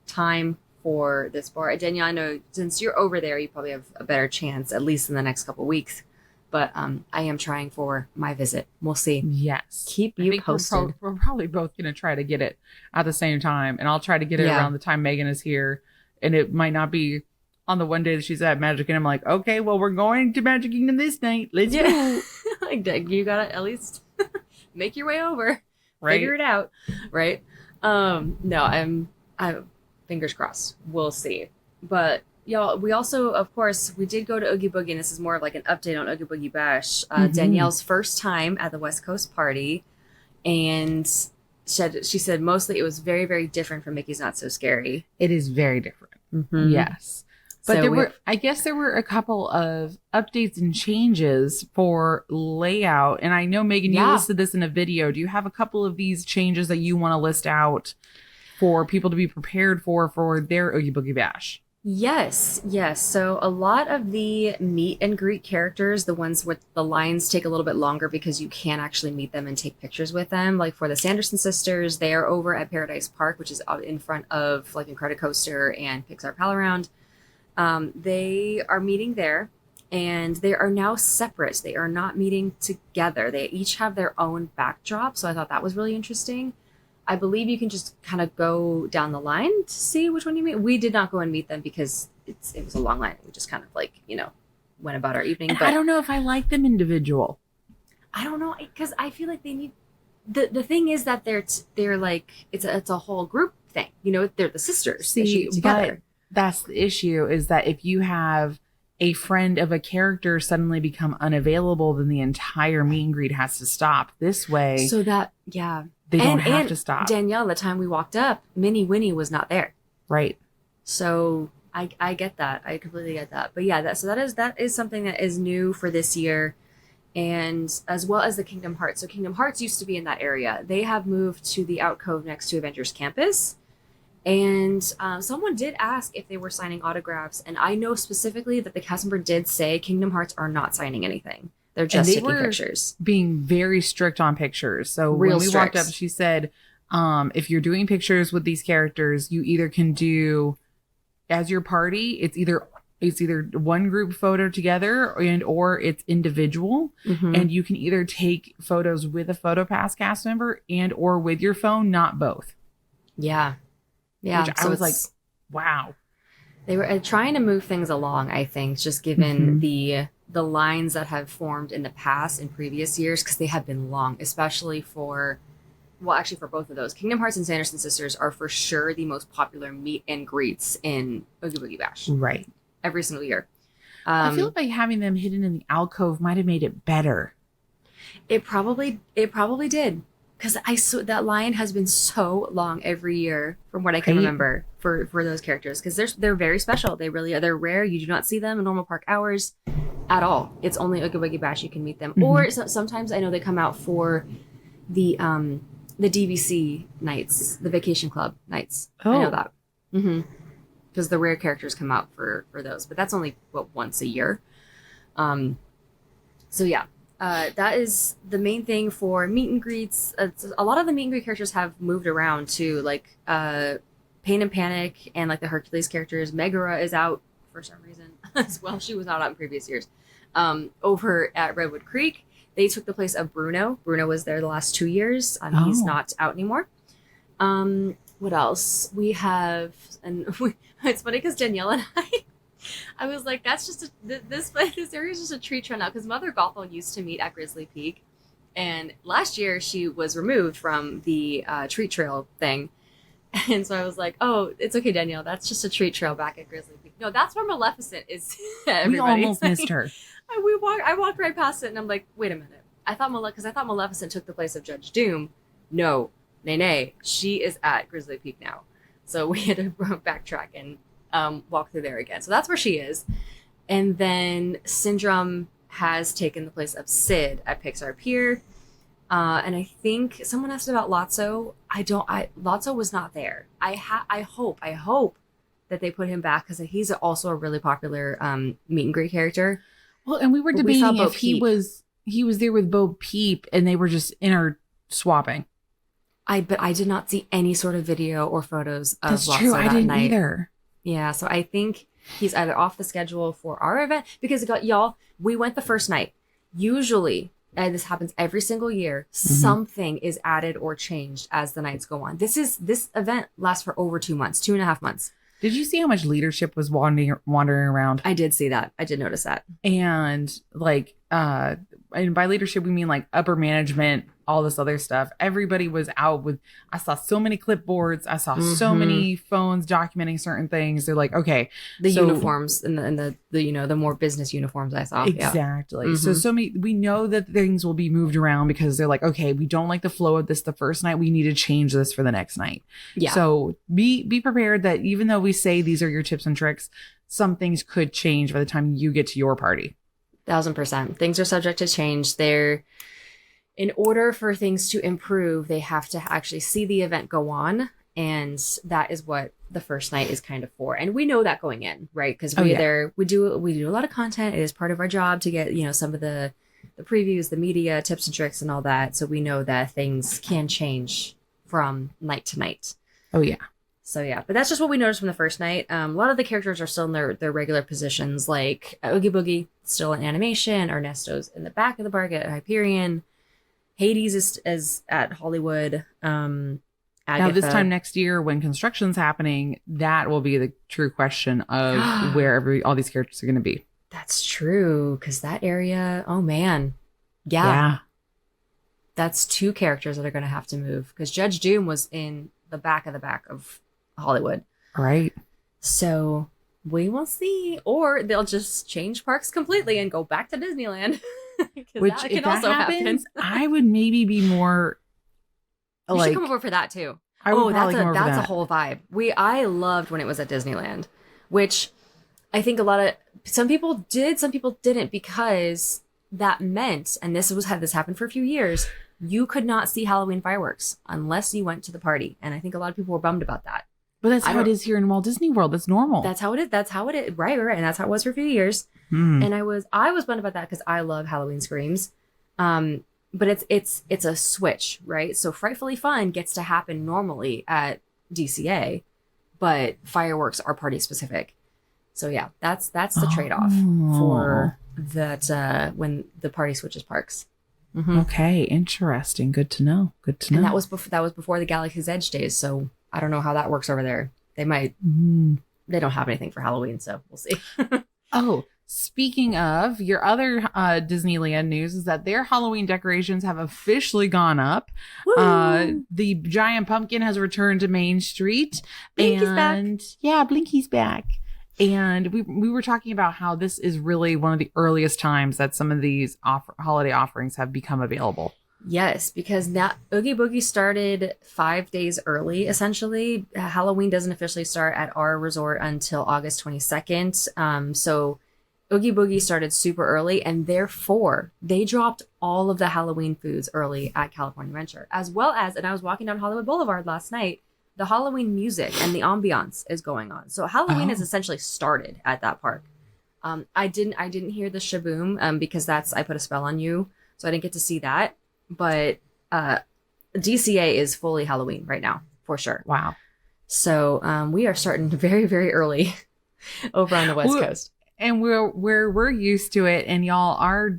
time for this bar. Danielle, I know since you're over there, you probably have a better chance, at least in the next couple of weeks. But I am trying for my visit. We'll see. Yes. Keep you posted. We're probably both going to try to get it at the same time. And I'll try to get it around the time Megan is here. And it might not be on the one day that she's at Magic Kingdom. I'm like, okay, well, we're going to Magic Kingdom this night. Let's go. Like, you got to at least make your way over. Right. Figure it out. Right. No, I'm fingers crossed. We'll see. But y'all, we also, of course, we did go to Oogie Boogie, and this is more of like an update on Oogie Boogie Bash. Danielle's first time at the West Coast party, and she said mostly it was very, very different from Mickey's Not So Scary. It is very different. Yes. But I guess there were a couple of updates and changes for layout. And I know, Megan, you listed this in a video. Do you have a couple of these changes that you want to list out for people to be prepared for their Oogie Boogie Bash? Yes. So a lot of the meet and greet characters, the ones with the lines take a little bit longer because you can't actually meet them and take pictures with them. Like for the Sanderson sisters, they are over at Paradise Park, which is out in front of like Incredicoaster and Pixar Pal Around. They are meeting there and they are now separate. They are not meeting together. They each have their own backdrop. So I thought that was really interesting. I believe you can just kind of go down the line to see which one you meet. We did not go and meet them because it was a long line. We just kind of like, went about our evening. And but I don't know if I like them individual. I don't know, because I feel like they need the thing is that they're like it's a whole group thing. They're the sisters. They should See, get together. but that's the issue, is that if you have a friend of a character suddenly become unavailable, then the entire meet and greet has to stop. This way, So that, yeah. they don't have and to stop. Danielle, the time we walked up, Minnie Winnie was not there. Right. So I get that. I completely get that. But yeah, that is something that is new for this year, and as well as the Kingdom Hearts. So Kingdom Hearts used to be in that area. They have moved to the alcove next to Avengers Campus. And someone did ask if they were signing autographs, and I know specifically that the cast member did say Kingdom Hearts are not signing anything. They're just they taking were pictures. Being very strict on pictures. So Real when we walked strict. up, she said, if you're doing pictures with these characters, you either can do as your party, it's either one group photo together or it's individual. Mhm. And you can either take photos with a PhotoPass cast member and or with your phone, not both. Yeah. Yeah. Which I was like, wow. They were trying to move things along, I think, just given the lines that have formed in the past in previous years, because they have been long, especially for both of those. Kingdom Hearts and Sanderson Sisters are for sure the most popular meet and greets in Oogie Boogie Bash Right. every single year. I feel like having them hidden in the alcove might have made it better. It probably did, because I saw that line has been so long every year from what I can Right. remember for those characters, because they're very special. They really are. They're rare. You do not see them in normal park hours at all. It's only Oogie Boogie Bash you can meet them, or sometimes I know they come out for the DVC nights, the Vacation Club nights. I know that because the rare characters come out for those, but that's only once a year. So yeah. That is the main thing for meet and greets. A lot of the meet and greet characters have moved around too, like Pain and Panic and like the Hercules characters. Megara is out for some reason as well. She was not out in previous years. Over at Redwood Creek, they took the place of Bruno. Bruno was there the last 2 years. He's not out anymore. What else? We have, it's funny because Danielle and I was like, that's just this area is just a treat right now, because Mother Gothel used to meet at Grizzly Peak, and last year she was removed from the treat trail thing, and so I was like, oh, it's okay, Danielle, that's just a treat trail back at Grizzly Peak. No, that's where Maleficent is. We almost missed her. I walked right past it, and I'm like, wait a minute, I thought Maleficent took the place of Judge Doom. No, nay, she is at Grizzly Peak now, so we had to backtrack and walk through there again. So that's where she is. And then Syndrome has taken the place of Sid at Pixar Pier. And I think someone asked about Lotso. Lotso was not there. I hope that they put him back, because he's also a really popular meet and greet character. Well, and we were But we saw debating Bo if he Peep. was there with Bo Peep and they were just swapping. But I did not see any sort of video or photos of That's Lotso true. I that didn't night. either. Yeah, so I think he's either off the schedule for our event, because y'all, we went the first night. Usually, and this happens every single year, something is added or changed as the nights go on. This event lasts for over 2 months, 2.5 months. Did you see how much leadership was wandering around? I did see that. I did notice that. And like, and by leadership, we mean like upper management, all this other stuff. Everybody was out with, I saw so many clipboards. I saw so many phones documenting certain things. They're like, okay. The so- uniforms and the the more business uniforms I saw. Yeah. Exactly. So many, we know that things will be moved around because they're like, okay, we don't like the flow of this the first night. We need to change this for the next night. Yeah. So be prepared that even though we say these are your tips and tricks, some things could change by the time you get to your party. 1000%. Things are subject to change. In order for things to improve, they have to actually see the event go on. And that is what the first night is kind of for. And we know that going in, right? Because we do a lot of content. It is part of our job to get, some of the previews, the media, tips and tricks and all that. So we know that things can change from night to night. Oh, yeah. So, yeah. But that's just what we noticed from the first night. A lot of the characters are still in their regular positions, like Oogie Boogie, still in animation. Ernesto's in the back of the park at Hyperion. Hades is at Hollywood. Agatha. Now, this time next year, when construction's happening, that will be the true question of where all these characters are going to be. That's true, because that area, oh man. Yeah. That's 2 characters that are going to have to move, because Judge Doom was in the back of Hollywood. Right. So we will see. Or they'll just change parks completely and go back to Disneyland. Which, that if that happens, I would maybe be more... You should come over for that, too. That's a whole vibe. I loved when it was at Disneyland, which I think some people did, some people didn't, because that meant, and this happened for a few years, you could not see Halloween fireworks unless you went to the party. And I think a lot of people were bummed about that. But that's how it is here in Walt Disney World. That's normal. That's how it is. Right. And that's how it was for a few years. And I was bummed about that because I love Halloween screams. But it's a switch, right? So Frightfully Fun gets to happen normally at DCA, but fireworks are party specific. So yeah, that's the trade-off for that when the party switches parks. Mm-hmm. Okay, interesting. Good to know. And that was before the Galaxy's Edge days. So I don't know how that works over there. They might. They don't have anything for Halloween, so we'll see. Oh, speaking of, your other Disneyland news is that their Halloween decorations have officially gone up. The giant pumpkin has returned to Main Street. Blinky's back. Yeah, Blinky's back. And we were talking about how this is really one of the earliest times that some of these holiday offerings have become available. Yes, because now Oogie Boogie started 5 days early, essentially. Halloween doesn't officially start at our resort until August 22nd. So Oogie Boogie started super early, and therefore they dropped all of the Halloween foods early at California Adventure, as well as, and I was walking down Hollywood Boulevard last night, the Halloween music and the ambiance is going on. So Halloween has essentially started at that park. I didn't hear the shaboom because I put a spell on you, so I didn't get to see that. But DCA is fully Halloween right now, for sure. Wow. So we are starting very, very early over on the West Coast. And we're used to it. And y'all, our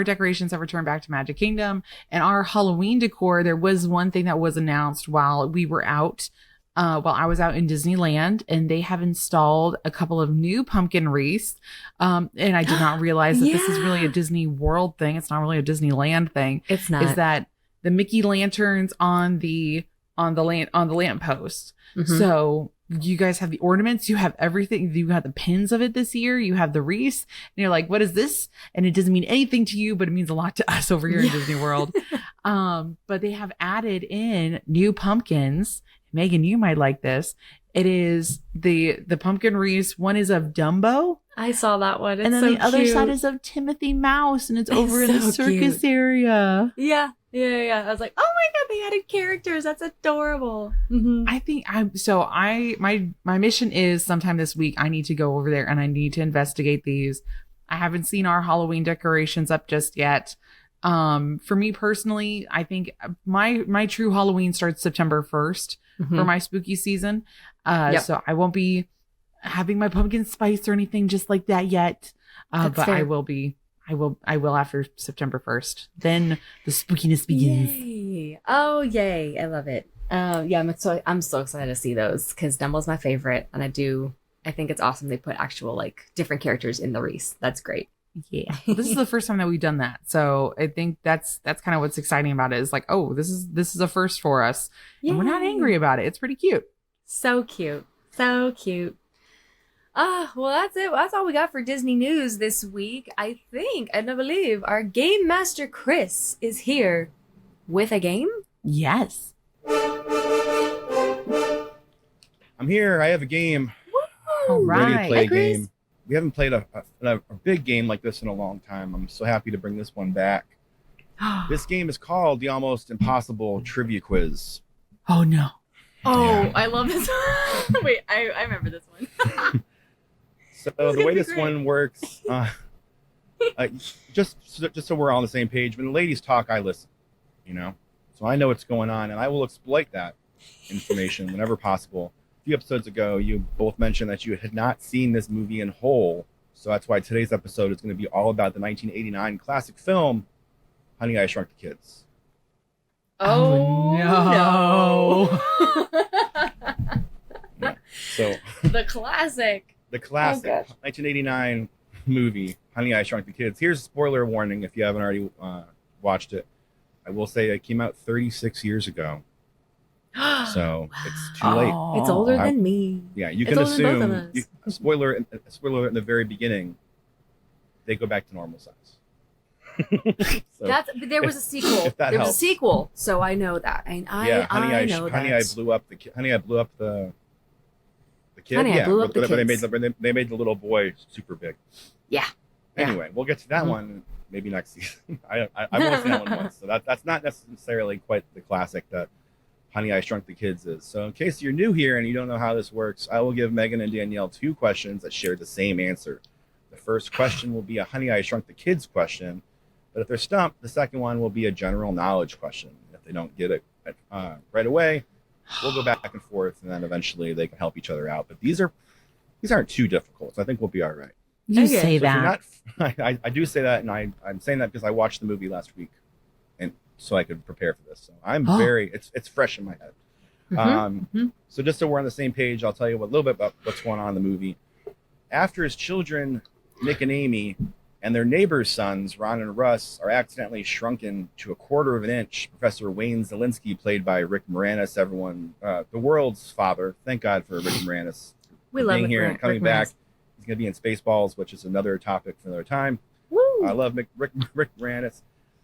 decorations have returned back to Magic Kingdom. And our Halloween decor, there was one thing that was announced while we were out, while I was out in Disneyland, and they have installed a couple of new pumpkin wreaths. And I did not realize that this is really a Disney World thing. It's not really a Disneyland thing. It's not. Is that the Mickey lanterns on the lamppost. Mm-hmm. So you guys have the ornaments, you have everything, you have the pins of it this year, you have the wreaths, and you're like, what is this? And it doesn't mean anything to you, but it means a lot to us over here in Disney World. But they have added in new pumpkins. Megan, you might like this. It is the pumpkin wreaths. One is of Dumbo. I saw that one. It's and then so the other cute. side is of Timothy Mouse, and it's over in the circus cute. area. Yeah. I was like, oh my God, they added characters. That's adorable. Mm-hmm. I think my mission is sometime this week, I need to go over there and I need to investigate these. I haven't seen our Halloween decorations up just yet. For me personally, I think my true Halloween starts September 1st for my spooky season. So I won't be having my pumpkin spice or anything just like that yet. But fair. I will after September 1st. Then the spookiness begins. Yay. Oh, yay. I love it. I'm so excited to see those because Dumbledore's my favorite. And I think it's awesome they put actual like different characters in the wreath. That's great. Yeah. This is the first time that we've done that. So I think that's kind of what's exciting about it is like, oh, this is a first for us. Yay. And we're not angry about it. It's pretty cute. So cute. So cute. Well, that's it. That's all we got for Disney news this week. I think, and I believe, our Game Master Chris is here with a game. Yes. I'm here. I have a game. All I'm ready to right. play a Chris. game. We haven't played a big game like this in a long time. I'm so happy to bring this one back. This game is called the Almost Impossible Trivia Quiz. Oh, no. Oh, Yeah. I love this. Wait, I remember this one. So gonna the way be this great. one works, just so we're all on the same page, when the ladies talk, I listen, so I know what's going on, and I will exploit that information whenever possible. A few episodes ago, you both mentioned that you had not seen this movie in whole, so that's why today's episode is going to be all about the 1989 classic film, Honey, I Shrunk the Kids. Oh, no. So The classic. the classic gosh. 1989 movie, Honey, I Shrunk the Kids. Here's a spoiler warning if you haven't already watched it. I will say it came out 36 years ago, so it's too late. It's older I- than me. Yeah, you It's can older than both of assume. us. Spoiler in the very beginning, they go back to normal size. So, There was a sequel. if that There was a helps. sequel, so I know that. I know Honey, that. I blew up the kid. Honey, I yeah, blew up the where kids. they made the little boy super big. Yeah. Anyway, we'll get to that Mhm. one maybe next season. I've only seen that one once, so that's not necessarily quite the classic that Honey, I Shrunk the Kids is. So in case you're new here and you don't know how this works, I will give Megan and Danielle 2 questions that share the same answer. The first question will be a Honey, I Shrunk the Kids question, but if they're stumped, the second one will be a general knowledge question. If they don't get it right away, we'll go back and forth, and then eventually they can help each other out. But these aren't too difficult, so I think we'll be all right. You Okay. say So if you're that. not, I do say that, and I'm saying that because I watched the movie last week, and so I could prepare for this. So I'm it's fresh in my head. Mhm. So just so we're on the same page, I'll tell you a little bit about what's going on in the movie. After his children, Nick and Amy, and their neighbors' sons, Ron and Russ, are accidentally shrunken to a quarter of an inch, Professor Wayne Zelinsky, played by Rick Moranis, the world's father. Thank God for Rick Moranis We love being Rick here Moranis. and coming Rick back. Moranis. He's going to be in Spaceballs, which is another topic for another time. Woo! I love Rick Moranis.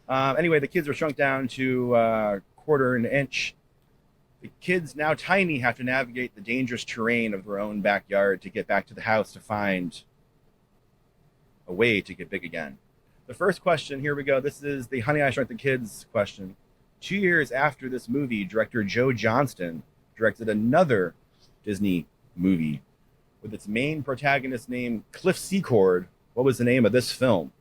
Anyway, the kids were shrunk down to quarter an inch. The kids, now tiny, have to navigate the dangerous terrain of their own backyard to get back to the house to find a way to get big again. The first question, here we go. This is the Honey, I Shrunk the Kids question. 2 years after this movie, director Joe Johnston directed another Disney movie with its main protagonist named Cliff Secord. What was the name of this film?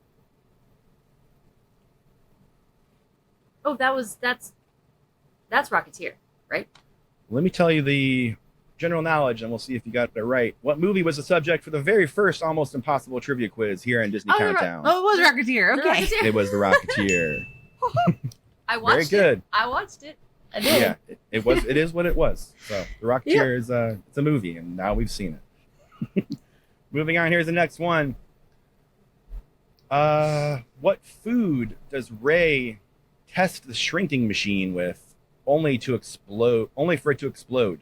Oh, that's Rocketeer, right? Let me tell you the general knowledge, and we'll see if you got it right. What movie was the subject for the very first Almost Impossible trivia quiz here in Disney Countdown? Oh, it was Rocketeer. Okay. Rocketeer. It was The Rocketeer. I watched Very good. it. I watched it. I did. Yeah, it is what it was. So The Rocketeer is it's a movie, and now we've seen it. Moving on, here's the next one. What food does Ray test the shrinking machine with only for it to explode?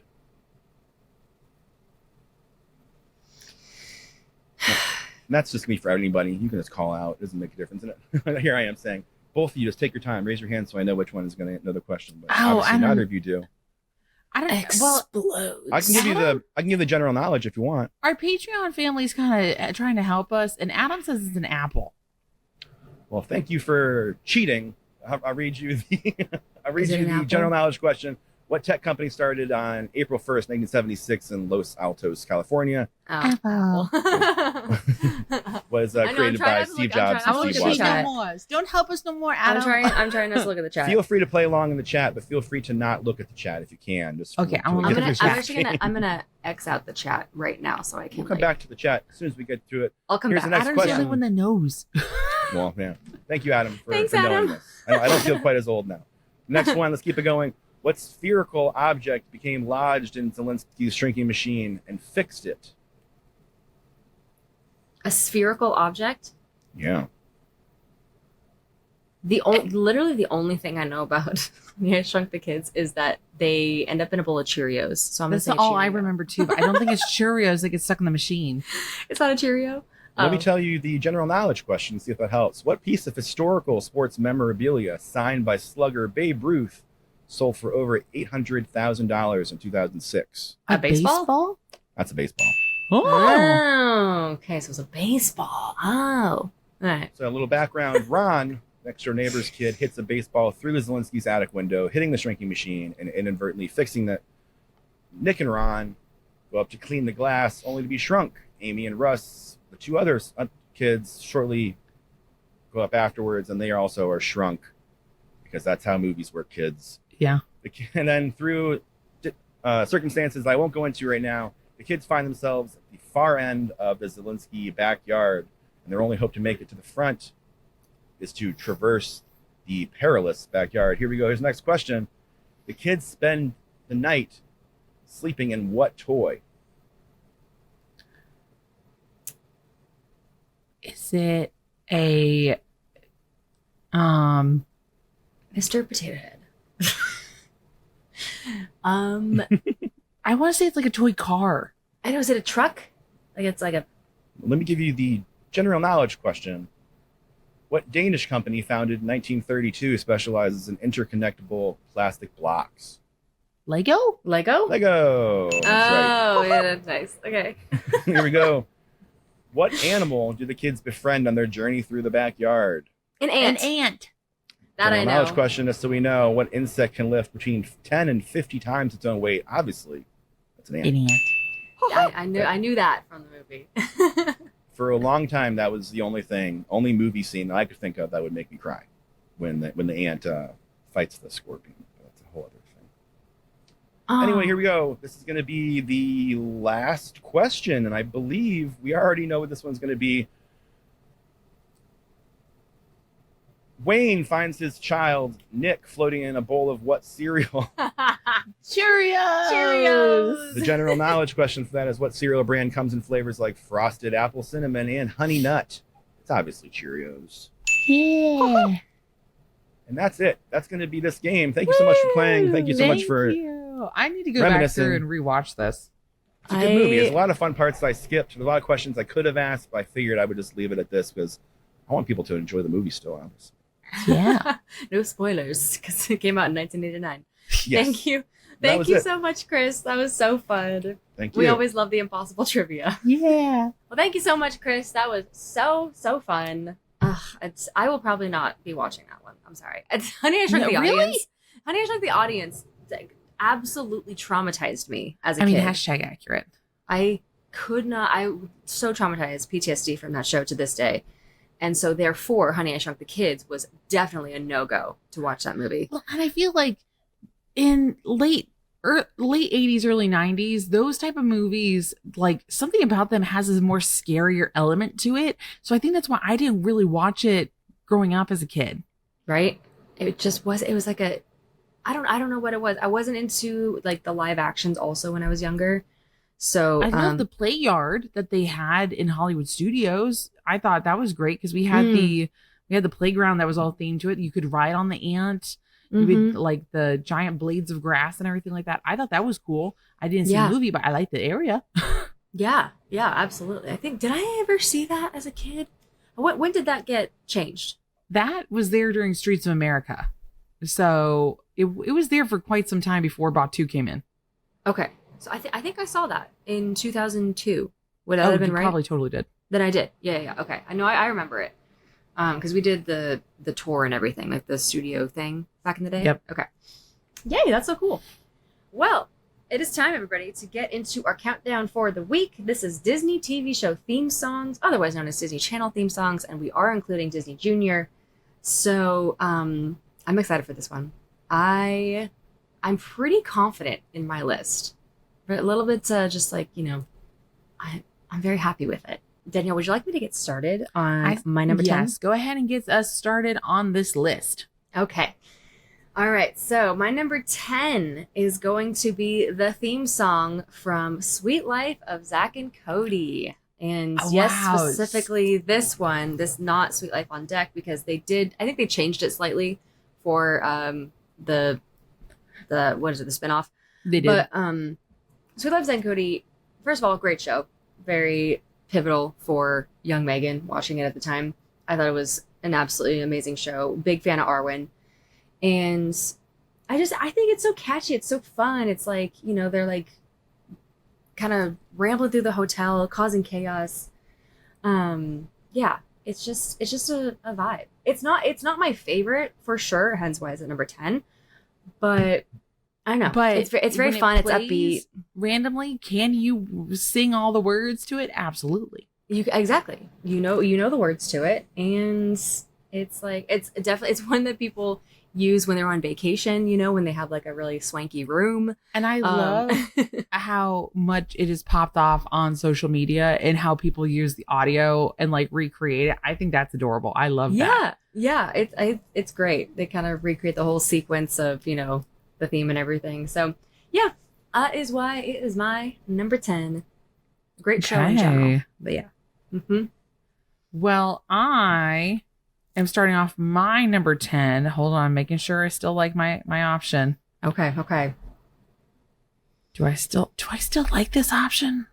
And that's just me for anybody. You can just call out. It doesn't make a difference. Here I am saying, both of you, just take your time, raise your hand so I know which one is going to know the question. But obviously neither of you do. I don't. Well, Explodes. I can give the general knowledge if you want. our Patreon family's kind of trying to help us, and Adam says it's an apple. Well, thank you for cheating. I'll read you Is it an apple? general knowledge question. What tech company started on April 1st, 1976 in Los Altos, California? Oh. Was I know, I'm created trying by not to Steve look- I'm Jobs trying and not to Steve look at the Wozniak. chat. no more. Don't help us no more, Adam. I'm trying not to look at the chat. Feel free to play along in the chat, but feel free to not look at the chat if you can. Just Okay, till we I'm get gonna- to I'm the actually chat. gonna X out the chat right now so I can. We'll come like, back to the chat as soon as we get through it. I'll come Here's back. the next Adam's the question. only one that knows. Well, yeah. Thank you, Adam, for Thanks, knowing Adam. this. I don't feel quite as old now. Next one, let's keep it going. What spherical object became lodged in Zelensky's shrinking machine and fixed it? A spherical object. Yeah. Literally the only thing I know about I Shrunk the Kids is that they end up in a bowl of Cheerios. So I'm That's gonna say all I Cheerio. remember too. But I don't think it's Cheerios that get stuck in the machine. It's not a Cheerio. Let me Oh. tell you the general knowledge question, see if that helps. What piece of historical sports memorabilia signed by slugger Babe Ruth sold for over $800,000 in 2006? A baseball? That's a baseball. Oh. Oh, okay. So it's a baseball. Oh, all right. So a little background. Ron, next door neighbor's kid, hits a baseball through Zelensky's attic window, hitting the shrinking machine and inadvertently fixing Nick and Ron go up to clean the glass, only to be shrunk. Amy and Russ, the two other kids, shortly go up afterwards, and they also are shrunk, because that's how movies work, kids. Yeah. And then through circumstances I won't go into right now, the kids find themselves at the far end of the Zielinski backyard, and their only hope to make it to the front is to traverse the perilous backyard. Here we go. Here's the next question. The kids spend the night sleeping in what toy? Is it a Mr. Potato Head. I want to say it's like a toy car. I know, is it a truck? Like it's like a Let me give you the general knowledge question. What Danish company founded in 1932 specializes in interconnectable plastic blocks? Lego? Lego? Lego. That's right. Oh, yeah, that's nice. Okay. Here we go. What animal do the kids befriend on their journey through the backyard? An An ant. ant. That I General know. knowledge question is so we know what insect can lift between 10 and 50 times its own weight. Obviously, that's an ant. An ant. I knew that from the movie. For a long time, that was the only movie scene that I could think of that would make me cry, when the ant fights the scorpion. That's a whole other thing. Anyway, here we go. This is going to be the last question, and I believe we already know what this one's going to be. Wayne finds his child, Nick, floating in a bowl of what cereal? Cheerios. Cheerios. The general knowledge question for that is what cereal brand comes in flavors like frosted apple cinnamon and honey nut? It's obviously Cheerios. Yeah. And that's it. That's going to be this game. Thank you so much for playing. Thank you so much for you. I need to go back reminiscing. through and rewatch this. It's a good movie. There's a lot of fun parts that I skipped. There's a lot of questions I could have asked, but I figured I would just leave it at this because I want people to enjoy the movie still, obviously. Yeah. No spoilers, because it came out in 1989. Yes. Thank you. That Thank was you it. so much, Chris. That was so fun. Thank you. We always love the impossible trivia. Yeah. Well, thank you so much, Chris. That was so fun. I will probably not be watching that one. I'm sorry. Honey, I Shrunk the Really? Audience. Honey, I Shrunk the Audience like, absolutely traumatized me as a I mean, kid. hashtag accurate. I could not. I so traumatized, PTSD from that show to this day. And so therefore, Honey, I Shrunk the Kids was definitely a no-go to watch that movie. Well, and I feel like in late 80s, early 90s, those type of movies, like something about them has a more scarier element to it. So I think that's why I didn't really watch it growing up as a kid. Right? It was like a I don't know what it was. I wasn't into like the live actions also when I was younger. So I love the play yard that they had in Hollywood Studios. I thought that was great because we had the playground that was all themed to it. You could ride on the ant. You would, like the giant blades of grass and everything like that. I thought that was cool. I didn't see the movie, but I liked the area. Yeah, absolutely. I think, did I ever see that as a kid? When did that get changed? That was there during Streets of America. So it was there for quite some time before Batu came in. Okay. So I think I saw that in 2002. Would that have been right? Probably totally did. Then I did. Yeah. Okay. I know. I remember it. Because we did the tour and everything, like the studio thing back in the day. Yep. Okay. Yay, that's so cool. Well, it is time, everybody, to get into our countdown for the week. This is Disney TV show theme songs, otherwise known as Disney Channel theme songs, and we are including Disney Junior. So I'm excited for this one. I'm pretty confident in my list. But a little bit just like, I'm very happy with it. Danielle, would you like me to get started on my number 10? Yes, go ahead and get us started on this list. Okay. All right. So my number 10 is going to be the theme song from Sweet Life of Zach and Cody. And specifically this one, this not Sweet Life on Deck, because I think they changed it slightly for the spinoff. They did. But Sweet Life of Zach and Cody, first of all, great show. Very pivotal for young Megan watching it at the time. I thought it was an absolutely amazing show. Big fan of Arwen. And I think it's so catchy. It's so fun. It's like, they're like kind of rambling through the hotel, causing chaos. Yeah, it's just a vibe. It's not my favorite for sure, hence why it's at number 10. But I know, But it's very when it fun. It's plays upbeat. randomly. Can you sing all the words to it? Absolutely. Exactly. You know the words to it, and it's like it's definitely it's one that people use when they're on vacation. You know, when they have like a really swanky room. And I love how much it is popped off on social media and how people use the audio and like recreate it. I think that's adorable. I love that. Yeah. It's great. They kind of recreate the whole sequence of the theme and everything. So yeah, is why it is my number 10. Great show in general. But yeah. Mm-hmm. Well, I am starting off my number 10. Hold on, making sure I still like my option. Okay. Do I still like this option?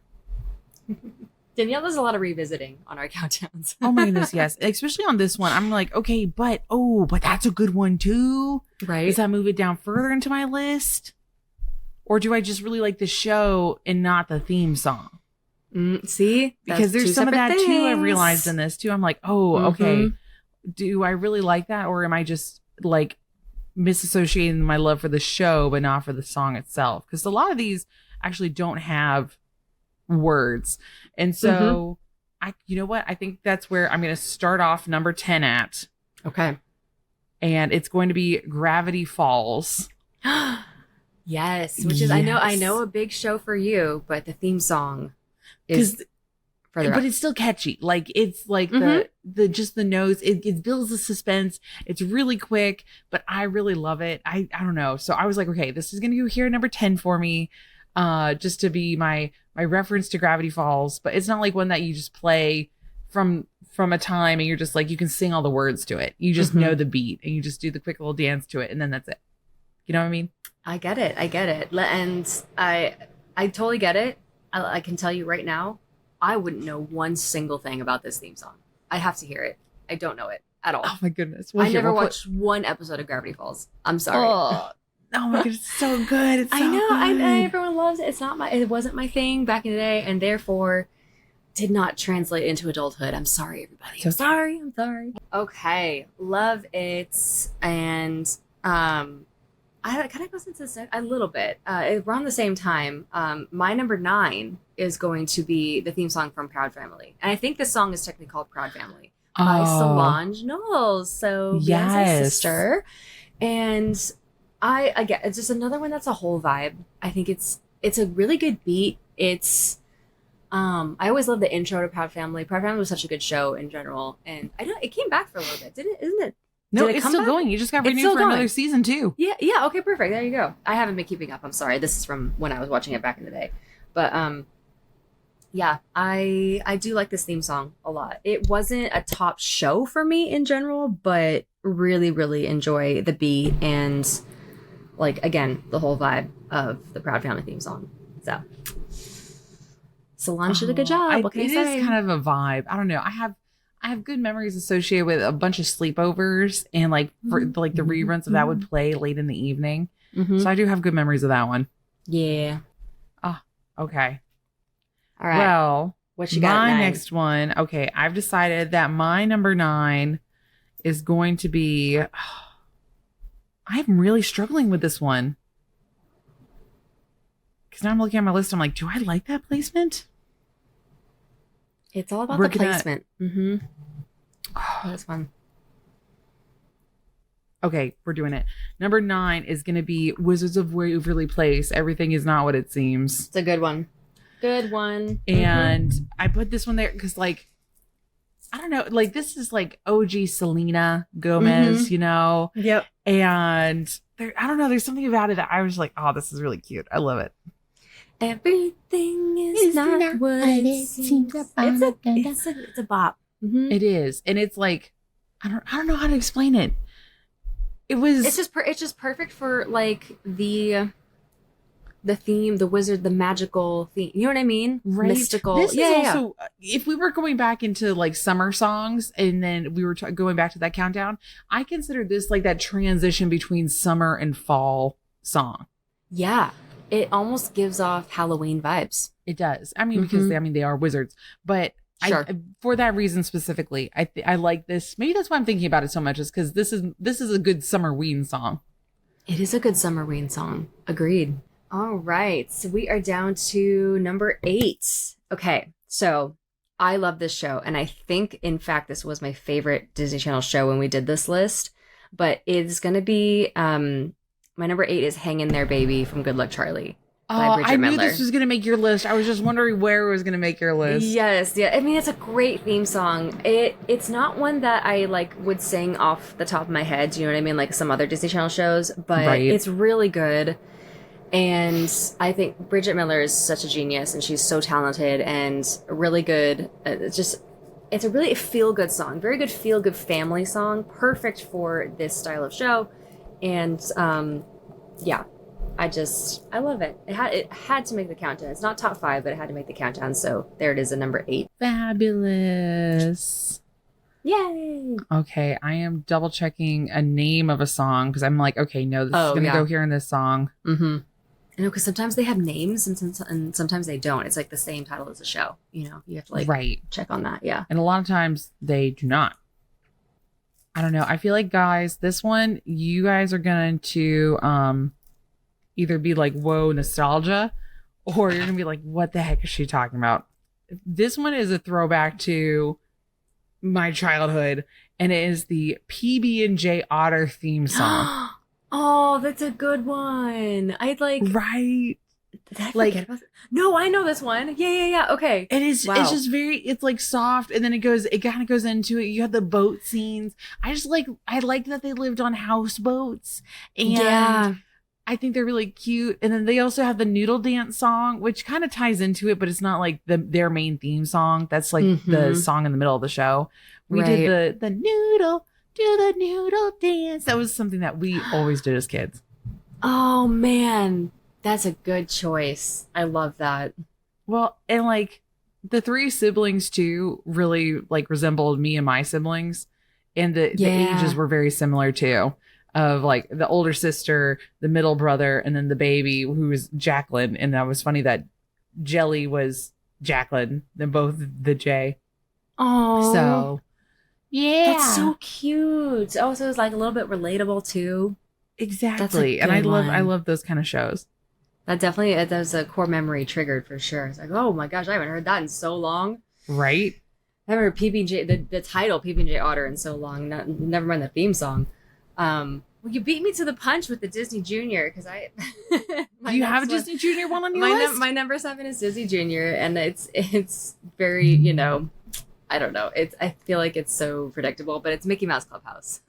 Danielle does a lot of revisiting on our countdowns. Oh my goodness, yes. Especially on this one. I'm like, okay, but that's a good one too. Right. Does that move it down further into my list? Or do I just really like the show and not the theme song? See? Because there's some of that too I've realized in this too. I'm like, okay. Do I really like that? Or am I just like misassociating my love for the show but not for the song itself? Because a lot of these actually don't have words. And so you know what? I think that's where I'm going to start off number 10 at. Okay. And it's going to be Gravity Falls. Yes, which is I know a big show for you, but the theme song is further but up. it's still catchy. Like it's like the just the notes. It builds the suspense. It's really quick, but I really love it. I don't know. So I was like, okay, this is gonna go here at number 10 for me. Just to be my reference to Gravity Falls, but it's not like one that you just play from a time and you're just like you can sing all the words to it. You just know the beat and you just do the quick little dance to it and then that's it. You know what I mean? I get it. And I totally get it. I can tell you right now, I wouldn't know one single thing about this theme song. I have to hear it. I don't know it at all. Oh my goodness. I never watched one episode of Gravity Falls. I'm sorry. Oh my goodness, it's so good. It's so I know. good. Everyone loves it. It wasn't my thing back in the day, and therefore did not translate into adulthood. I'm sorry, everybody. I'm sorry. Okay. Love it. And I kind of goes into this a little bit. Around the same time, my number 9 is going to be the theme song from Proud Family. And I think this song is technically called Proud Family by Solange Knowles. So Beyonce's sister. And again, it's just another one that's a whole vibe. I think it's a really good beat. It's I always love the intro to Proud Family. Proud Family was such a good show in general. And I know it came back for a little bit, isn't it? No, it's still going. You just got renewed for another season too. Yeah. Okay, perfect. There you go. I haven't been keeping up. I'm sorry. This is from when I was watching it back in the day. But yeah, I do like this theme song a lot. It wasn't a top show for me in general, but really, really enjoy the beat and like again the whole vibe of the Proud Family theme song. So Solange did a good job. What can I say? It is kind of a vibe. I don't know. I have good memories associated with a bunch of sleepovers and like for like the reruns of that would play late in the evening. So I do have good memories of that one. Yeah. Oh, okay. All right. Well, what you got? My next one. Okay, I've decided that my number 9 is going to be. I'm really struggling with this one because now I'm looking at my list. I'm like, do I like that placement? It's all about the placement. Oh, that's fun. Okay, we're doing it. Number 9 is going to be Wizards of Waverly Place. Everything is not what it seems. It's a good one. Good one. And I put this one there because, like, I don't know, like this is like OG Selena Gomez, you know? Yep. And there, I don't know, there's something about it that I was like, oh, this is really cute. I love it. Everything is not what it seems. It's a bop. It is, and it's like I don't know how to explain it. It's just perfect for like the theme, the wizard, the magical theme. You know what I mean? Right? Mystical. This is also if we were going back into like summer songs, and then we were going back to that countdown. I consider this like that transition between summer and fall song. Yeah. It almost gives off Halloween vibes. It does. I mean, because they are wizards, but sure. For that reason specifically, I like this. Maybe that's why I'm thinking about it so much, is because this is a good Summerween song. It is a good Summerween song. Agreed. All right. So we are down to number 8. Okay. So I love this show. And I think, in fact, this was my favorite Disney Channel show when we did this list. But it's going to be my number 8 is Hang in There, Baby from Good Luck Charlie. By Bridget I knew Mendler. this was going to make your list. I was just wondering where it was going to make your list. Yes, yeah. I mean, it's a great theme song. It's not one that I like would sing off the top of my head. Do you know what I mean? Like some other Disney Channel shows, but it's really good. And I think Bridget Miller is such a genius, and she's so talented and really good. It's a really feel-good song, very good feel-good family song, perfect for this style of show. And yeah. I love it. It had to make the countdown. It's not top 5, but it had to make the countdown. So there it is at number 8. Fabulous. Yay. Okay, I am double checking a name of a song because I'm like, okay, no, this is going to go here in this song. Mm-hmm. I know, because sometimes they have names and sometimes they don't. It's like the same title as the show. You know, you have to like check on that. Yeah. And a lot of times they do not. I don't know. I feel like, guys, this one, you guys are going to either be like, whoa, nostalgia, or you're gonna be like, what the heck is she talking about? This one is a throwback to my childhood, and it is the PB&J Otter theme song. Oh, that's a good one. I'd like right. Did I forget about that? No, I know this one. Yeah. Okay. It is. Wow. It's just it's like soft, and then it kind of goes into it. You have the boat scenes. I like that they lived on houseboats, and I think they're really cute. And then they also have the Noodle Dance song, which kind of ties into it, but it's not like their main theme song. That's like the song in the middle of the show. We did the noodle, do the noodle dance. That was something that we always did as kids. Oh, man. That's a good choice. I love that. Well, and like the 3 siblings too really like resembled me and my siblings. And the ages were very similar too. Of like the older sister, the middle brother, and then the baby who was Jacqueline. And that was funny that Jelly was Jacqueline, then both the J. Oh, so yeah, that's so cute. Oh, so it's like a little bit relatable too. Exactly, and I love those kind of shows. That definitely that's a core memory triggered for sure. It's like, oh my gosh, I haven't heard that in so long. Right. I haven't heard PB&J the title PB&J Otter in so long. Never mind the theme song. Well, you beat me to the punch with the Disney Junior because Do you have a Disney Junior one on your list? My number 7 is Disney Junior, and it's very, you know, I don't know. I feel like it's so predictable, but it's Mickey Mouse Clubhouse.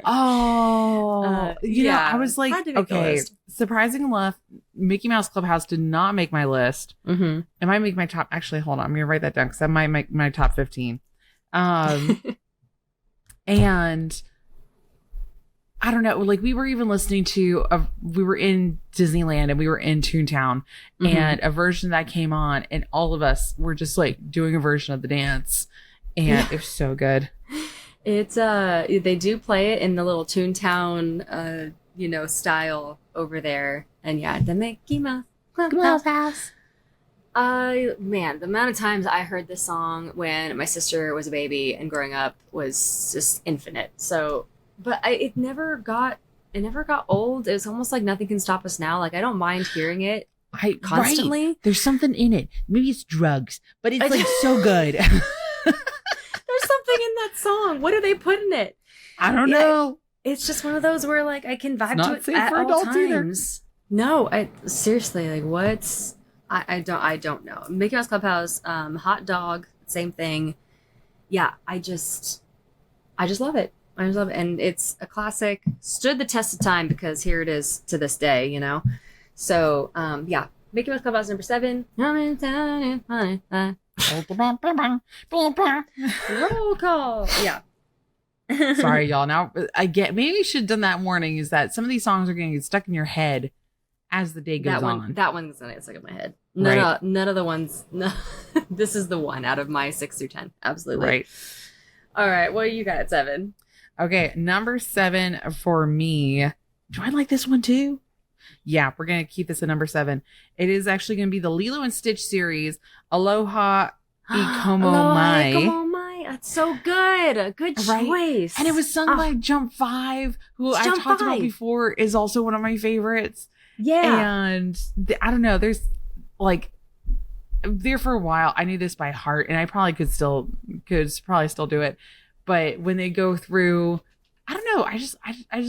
Oh, you know, I was like, okay, surprising enough, Mickey Mouse Clubhouse did not make my list. Mm-hmm. It might make my top. Actually, hold on, I'm gonna write that down because that might make my top 15. And I don't know, like we were even listening to we were in Disneyland and we were in Toontown, and a version that came on, and all of us were just like doing a version of the dance, and it was so good. It's they do play it in the little Toontown style over there, and the Mickey Mouse Clubhouse. Man, the amount of times I heard this song when my sister was a baby and growing up was just infinite. So. But it never got old. It was almost like Nothing Can Stop Us Now. Like I don't mind hearing it constantly. Right. There's something in it. Maybe it's drugs, but it's like so good. There's something in that song. What do they put in it? I don't know. It's just one of those where like I can vibe to it safe at for all adults times. Either. No, I seriously like what's I don't know. Mickey Mouse Clubhouse, Hot Dog, same thing. Yeah, I just love it. I just love it. And it's a classic, stood the test of time because here it is to this day, you know? So, Mickey Mouse Clubhouse number 7. Roll call. Yeah. Sorry, y'all. Now, maybe we should have done that warning, is that some of these songs are going to get stuck in your head as the day goes on. That one's going to get stuck in my head. None of the ones. No, this is the one out of my 6 through 10. Absolutely. Right. All right. What you got at 7? Okay, number 7 for me. Do I like this one too? Yeah, we're going to keep this at number 7. It is actually going to be the Lilo and Stitch series, Aloha Ikomo Mai. Aloha Ikomo Mai. That's so good. Good Right? choice. And it was sung by Jump 5, who I Jump talked about 5. before is also one of my favorites. Yeah. And I don't know, there's like there for a while I knew this by heart, and I probably could probably still do it. But when they go through, I don't know, I just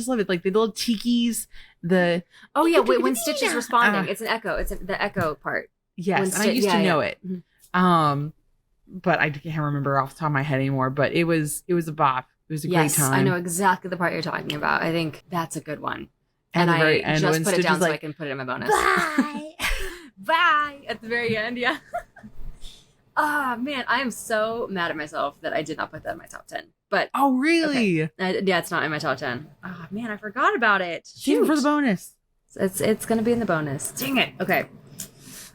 love it. Like the little tikis, the when Stitch is responding, it's an echo. It's the echo part. Yes, and I used to know it. But I can't remember off the top of my head anymore. But it was a bop. It was a great time. I know exactly the part you're talking about. I think that's a good one. And at the very I end, just when put it Stitch down is so like, I can put it in my bonus. Bye. Bye at the very end. Yeah. Man, I am so mad at myself that I did not put that in my top 10. But oh really? okay. Yeah, it's not in my top 10. Oh man, I forgot about it. Save it for the bonus. It's gonna be in the bonus. Dang it. Okay.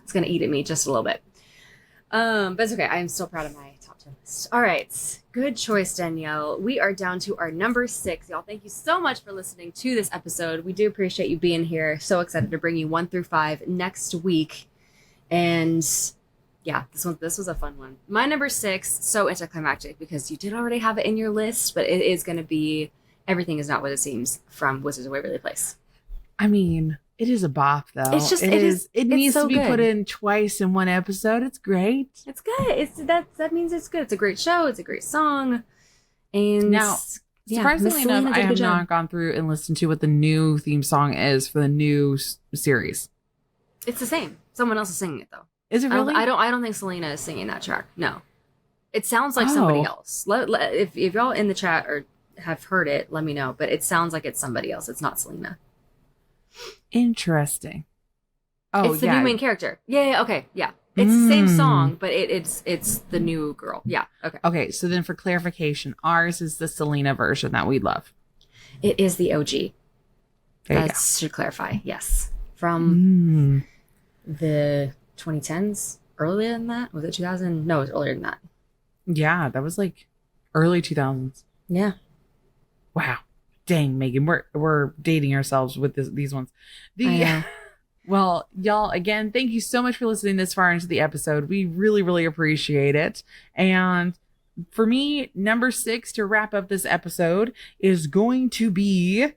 It's gonna eat at me just a little bit. But it's okay. I am still proud of my top 10 list. All right. Good choice, Danielle. We are down to our number 6. Y'all, thank you so much for listening to this episode. We do appreciate you being here. So excited to bring you 1 through 5 next week. And yeah, this was a fun one. My number 6, so anticlimactic because you did already have it in your list, but it is going to be Everything Is Not What It Seems from Wizards of Waverly Place. I mean, it is a bop, though. It's just it needs so to be good. put in twice in one episode. It's great. It's good. That means it's good. It's a great show. It's a great song. And now, surprisingly enough, I have not gone through and listened to what the new theme song is for the new series. It's the same. Someone else is singing it though. Is it really? I don't think Selena is singing that track. No, it sounds like somebody else. If y'all in the chat or have heard it, let me know. But it sounds like it's somebody else. It's not Selena. Interesting. Oh, it's the new main character. Yeah. Okay. Yeah. It's the same song, but it's the new girl. Yeah. Okay. Okay. So then, for clarification, ours is the Selena version that we love. It is the OG. That should clarify. Yes, from the 2010s. Earlier than that? Was it 2000? No, it was earlier than that. Yeah, that was like early 2000s. Yeah. Wow. Dang, Megan, we're dating ourselves with these ones. Well, y'all, again, thank you so much for listening this far into the episode. We really, really appreciate it. And for me, number 6 to wrap up this episode is going to be...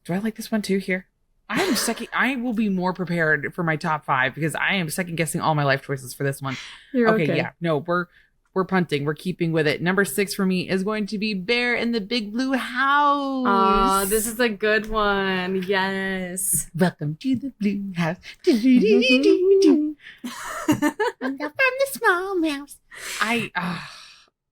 Do I like this one too here? I will be more prepared for my top 5 because I am second guessing all my life choices for this one. You're okay. Yeah. No, we're punting. We're keeping with it. Number 6 for me is going to be Bear in the Big Blue House. Oh, this is a good one. Yes. Welcome to the Blue House. From the small mouse.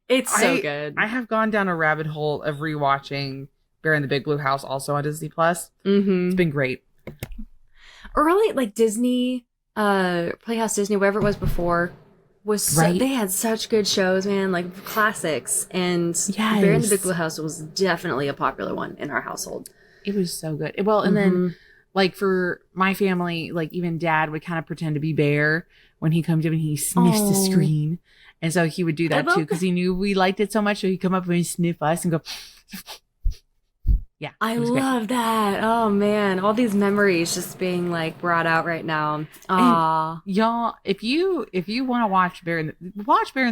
It's so good. I have gone down a rabbit hole of rewatching Bear in the Big Blue House also on Disney Plus. Mm-hmm. It's been great. Early, like Disney, Playhouse Disney, whatever it was before, they had such good shows, man, like classics. And Bear in the Big Blue House was definitely a popular one in our household. It was so good. Well, and then like for my family, like even Dad would kind of pretend to be Bear when he comes in and he sniffs the screen. And so he would do that too because he knew we liked it so much. So he'd come up and sniff us and go... Yeah, I love that. Oh man, all these memories just being like brought out right now. Aw, y'all, if you want to watch Bear in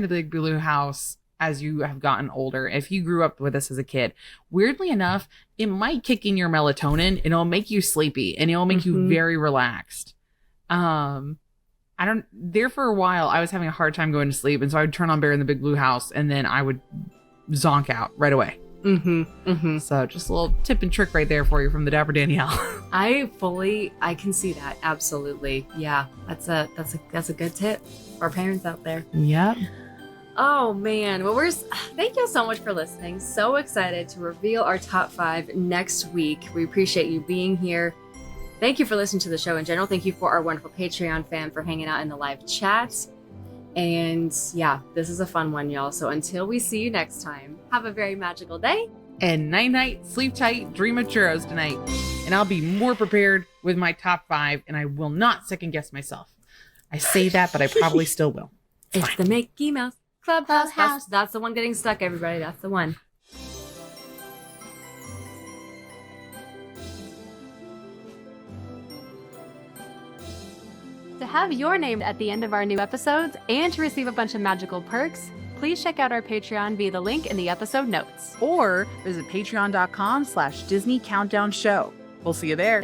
the Big Blue House as you have gotten older, if you grew up with this as a kid, weirdly enough, it might kick in your melatonin and it'll make you sleepy and it'll make you very relaxed. There for a while I was having a hard time going to sleep, and so I would turn on Bear in the Big Blue House and then I would zonk out right away. So just a little tip and trick right there for you from the Dapper Danielle. I can see that. Absolutely. Yeah. That's a good tip for our parents out there. Yep. Oh man. Well, thank you so much for listening. So excited to reveal our top 5 next week. We appreciate you being here. Thank you for listening to the show in general. Thank you for our wonderful Patreon fam for hanging out in the live chat. And yeah, this is a fun one, y'all. So until we see you next time, have a very magical day. And night, sleep tight, dream of churros tonight. And I'll be more prepared with my top 5, and I will not second guess myself. I say that, but I probably still will. It's the Mickey Mouse Clubhouse. That's the one getting stuck, everybody. That's the one. To have your name at the end of our new episodes and to receive a bunch of magical perks, please check out our Patreon via the link in the episode notes. Or visit patreon.com/Disney Countdown Show. We'll see you there.